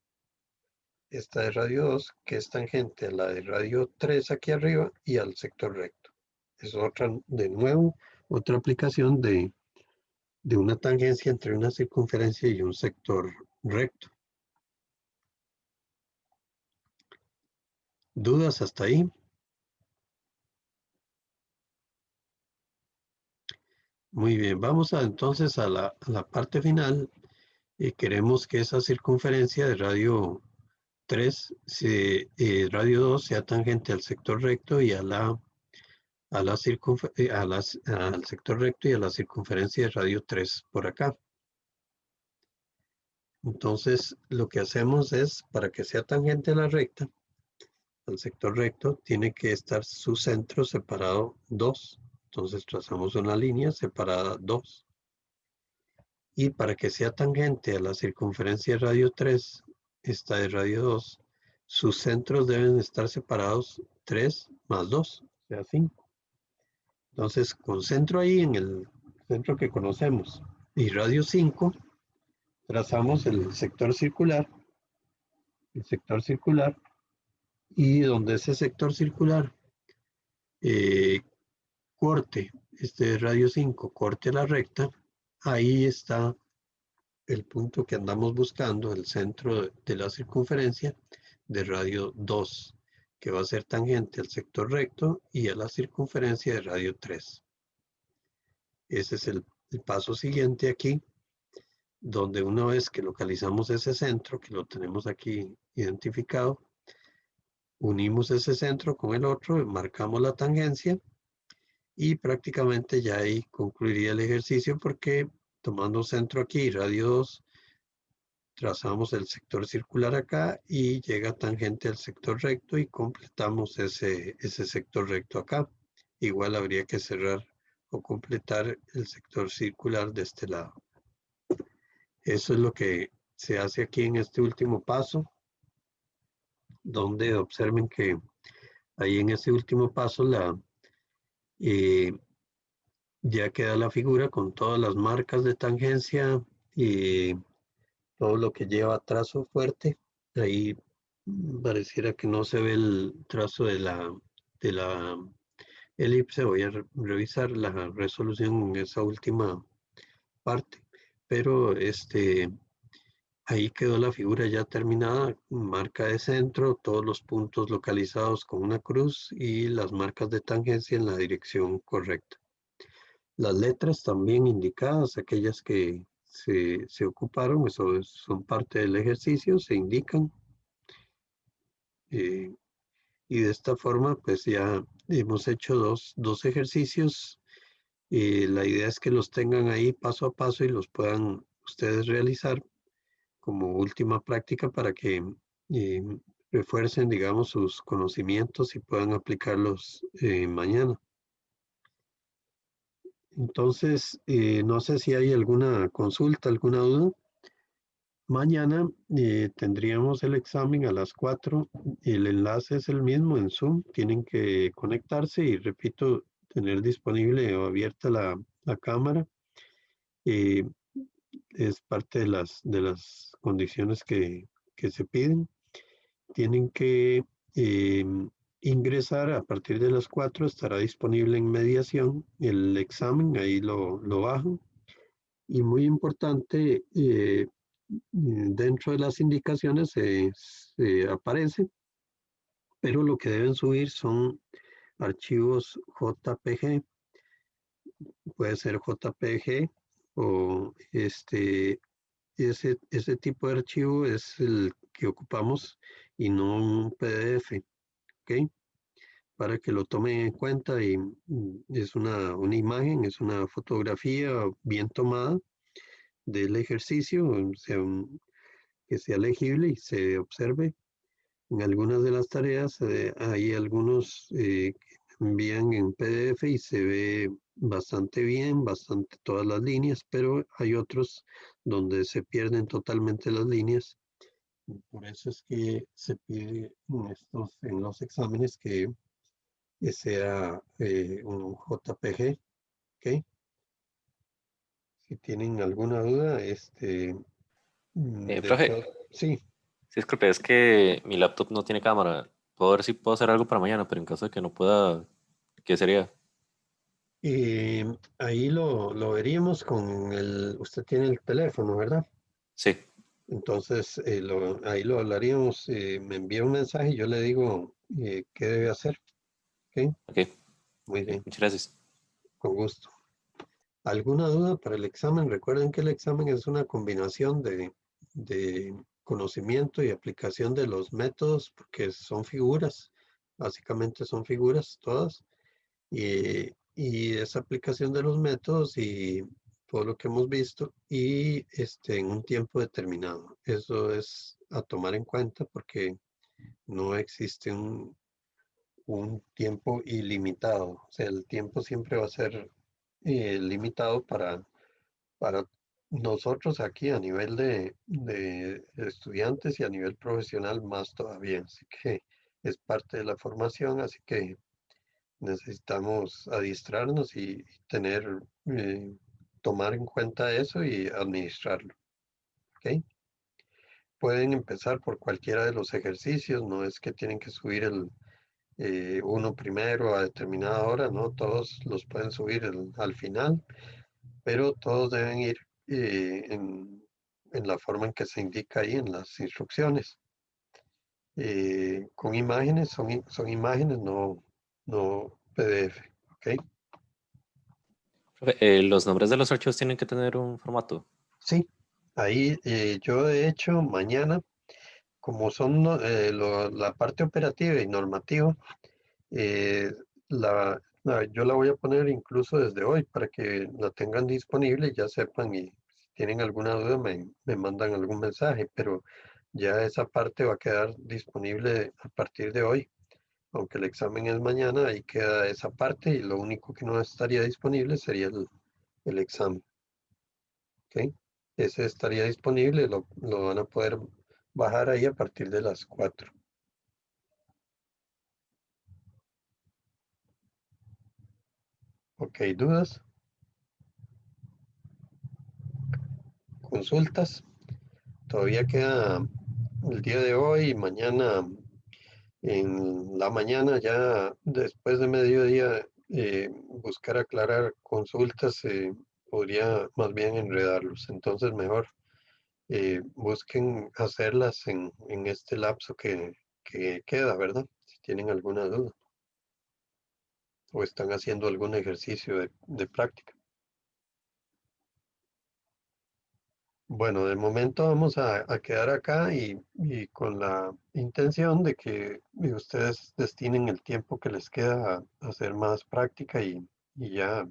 Esta de radio 2, que es tangente a la de radio 3 aquí arriba y al sector recto. Es otra, de nuevo, otra aplicación de una tangencia entre una circunferencia y un sector recto. ¿Dudas hasta ahí? Muy bien, vamos entonces a la parte final. Queremos que esa circunferencia de radio 3, radio 2 sea tangente al sector recto y al sector recto y a la circunferencia de radio 3 por acá. Entonces, lo que hacemos es, para que sea tangente a la recta, al sector recto, tiene que estar su centro separado 2. Entonces, trazamos una línea separada 2. Y para que sea tangente a la circunferencia de radio 3, esta de radio 2, sus centros deben estar separados 3 más 2, o sea, 5. Entonces, con centro ahí en el centro que conocemos y radio 5, trazamos el sector circular, y donde ese sector circular corte, este radio 5, corte la recta, ahí está el punto que andamos buscando, el centro de la circunferencia de radio 2, que va a ser tangente al sector recto y a la circunferencia de radio 3. Ese es el paso siguiente aquí, donde una vez que localizamos ese centro, que lo tenemos aquí identificado, unimos ese centro con el otro, marcamos la tangencia y prácticamente ya ahí concluiría el ejercicio, porque tomando centro aquí, radio 2, trazamos el sector circular acá y llega tangente al sector recto y completamos ese sector recto acá. Igual habría que cerrar o completar el sector circular de este lado. Eso es lo que se hace aquí en este último paso, donde observen que ahí en ese último paso ya queda la figura con todas las marcas de tangencia y todo lo que lleva trazo fuerte. Ahí pareciera que no se ve el trazo de la elipse. Voy a revisar la resolución en esa última parte, pero ahí quedó la figura ya terminada, marca de centro, todos los puntos localizados con una cruz y las marcas de tangencia en la dirección correcta. Las letras también indicadas, aquellas que se ocuparon, eso son parte del ejercicio, se indican. Y de esta forma, pues ya hemos hecho dos ejercicios. La idea es que los tengan ahí paso a paso y los puedan ustedes realizar como última práctica para que refuercen, digamos, sus conocimientos y puedan aplicarlos mañana. Entonces, no sé si hay alguna consulta, alguna duda. Mañana tendríamos el examen a las 4. El enlace es el mismo en Zoom. Tienen que conectarse y, repito, tener disponible o abierta la cámara. Es parte de las condiciones que se piden. Tienen que ingresar a partir de las 4. Estará disponible en mediación el examen. Ahí lo bajan. Y muy importante, dentro de las indicaciones se aparece, pero lo que deben subir son archivos JPG. puede ser JPG o ese tipo de archivo es el que ocupamos y no un PDF, ¿ok? Para que lo tome en cuenta y es una imagen, es una fotografía bien tomada del ejercicio, que sea legible y se observe. En algunas de las tareas hay algunos que envían en PDF y se ve bastante bien, bastante todas las líneas, pero hay otros donde se pierden totalmente las líneas. Por eso es que se pide en los exámenes que sea un JPG, ¿ok? Si tienen alguna duda, Profe, sí, sí, disculpe, es que mi laptop no tiene cámara. Puedo ver si puedo hacer algo para mañana, pero en caso de que no pueda, ¿qué sería? ahí lo veríamos usted tiene el teléfono, ¿verdad? Sí, Entonces, ahí lo hablaríamos, me envía un mensaje y yo le digo qué debe hacer, ¿ok? ok, Muy ok, bien, muchas gracias. con gusto. ¿Alguna duda para el examen? Recuerden que el examen es una combinación de conocimiento y aplicación de los métodos, porque son figuras, básicamente son figuras todas, y esa aplicación de los métodos y todo lo que hemos visto, y en un tiempo determinado. Eso es a tomar en cuenta porque no existe un tiempo ilimitado. O sea, el tiempo siempre va a ser limitado para nosotros aquí a nivel de estudiantes y a nivel profesional más todavía. Así que es parte de la formación, así que necesitamos adiestrarnos y tener, tomar en cuenta eso y administrarlo. ¿Ok? Pueden empezar por cualquiera de los ejercicios, no es que tienen que subir uno primero a determinada hora, no, todos los pueden subir al final, pero todos deben ir en la forma en que se indica ahí en las instrucciones. Con imágenes, son imágenes, no PDF, ¿ok? Profe, los nombres de los archivos tienen que tener un formato. Sí, ahí yo de hecho mañana, como son la parte operativa y normativa, eh, yo la voy a poner incluso desde hoy para que la tengan disponible y ya sepan y si tienen alguna duda me mandan algún mensaje, pero ya esa parte va a quedar disponible a partir de hoy. Aunque el examen es mañana, ahí queda esa parte y lo único que no estaría disponible sería el examen. ¿Ok? Ese estaría disponible, lo van a poder bajar ahí a partir de las 4. Ok, dudas, consultas. Todavía queda el día de hoy y mañana en la mañana, ya después de mediodía, buscar aclarar consultas podría más bien enredarlos. Entonces, mejor busquen hacerlas en este lapso que queda, ¿verdad? Si tienen alguna duda o están haciendo algún ejercicio de práctica. Bueno, de momento vamos a quedar acá y con la intención de que ustedes destinen el tiempo que les queda a hacer más práctica y ya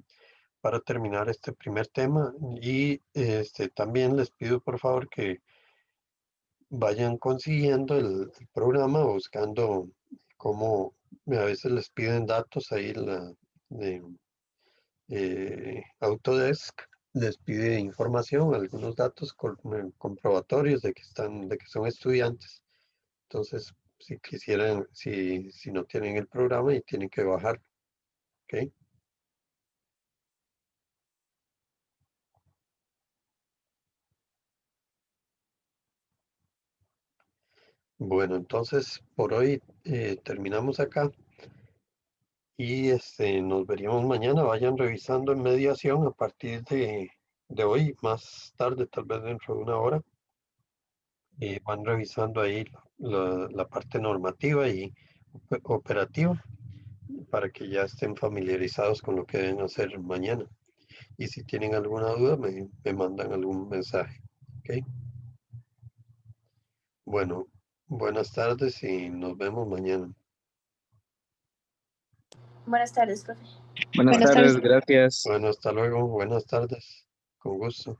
para terminar este primer tema. Y también les pido por favor que vayan consiguiendo el programa, buscando cómo a veces les piden datos ahí de Autodesk les pide información, algunos datos comprobatorios de que son estudiantes. Entonces, si quisieran, si no tienen el programa y tienen que bajar, ¿ok? Bueno, entonces por hoy terminamos acá y nos veríamos mañana. Vayan revisando en mediación a partir de hoy, más tarde, tal vez dentro de una hora. Van revisando ahí la parte normativa y operativa para que ya estén familiarizados con lo que deben hacer mañana. Y si tienen alguna duda, me mandan algún mensaje. ¿Ok? Bueno, buenas tardes y nos vemos mañana. Buenas tardes, profe. Buenas Buenas tardes, tardes. gracias. Bueno, hasta luego. Buenas tardes. Con gusto.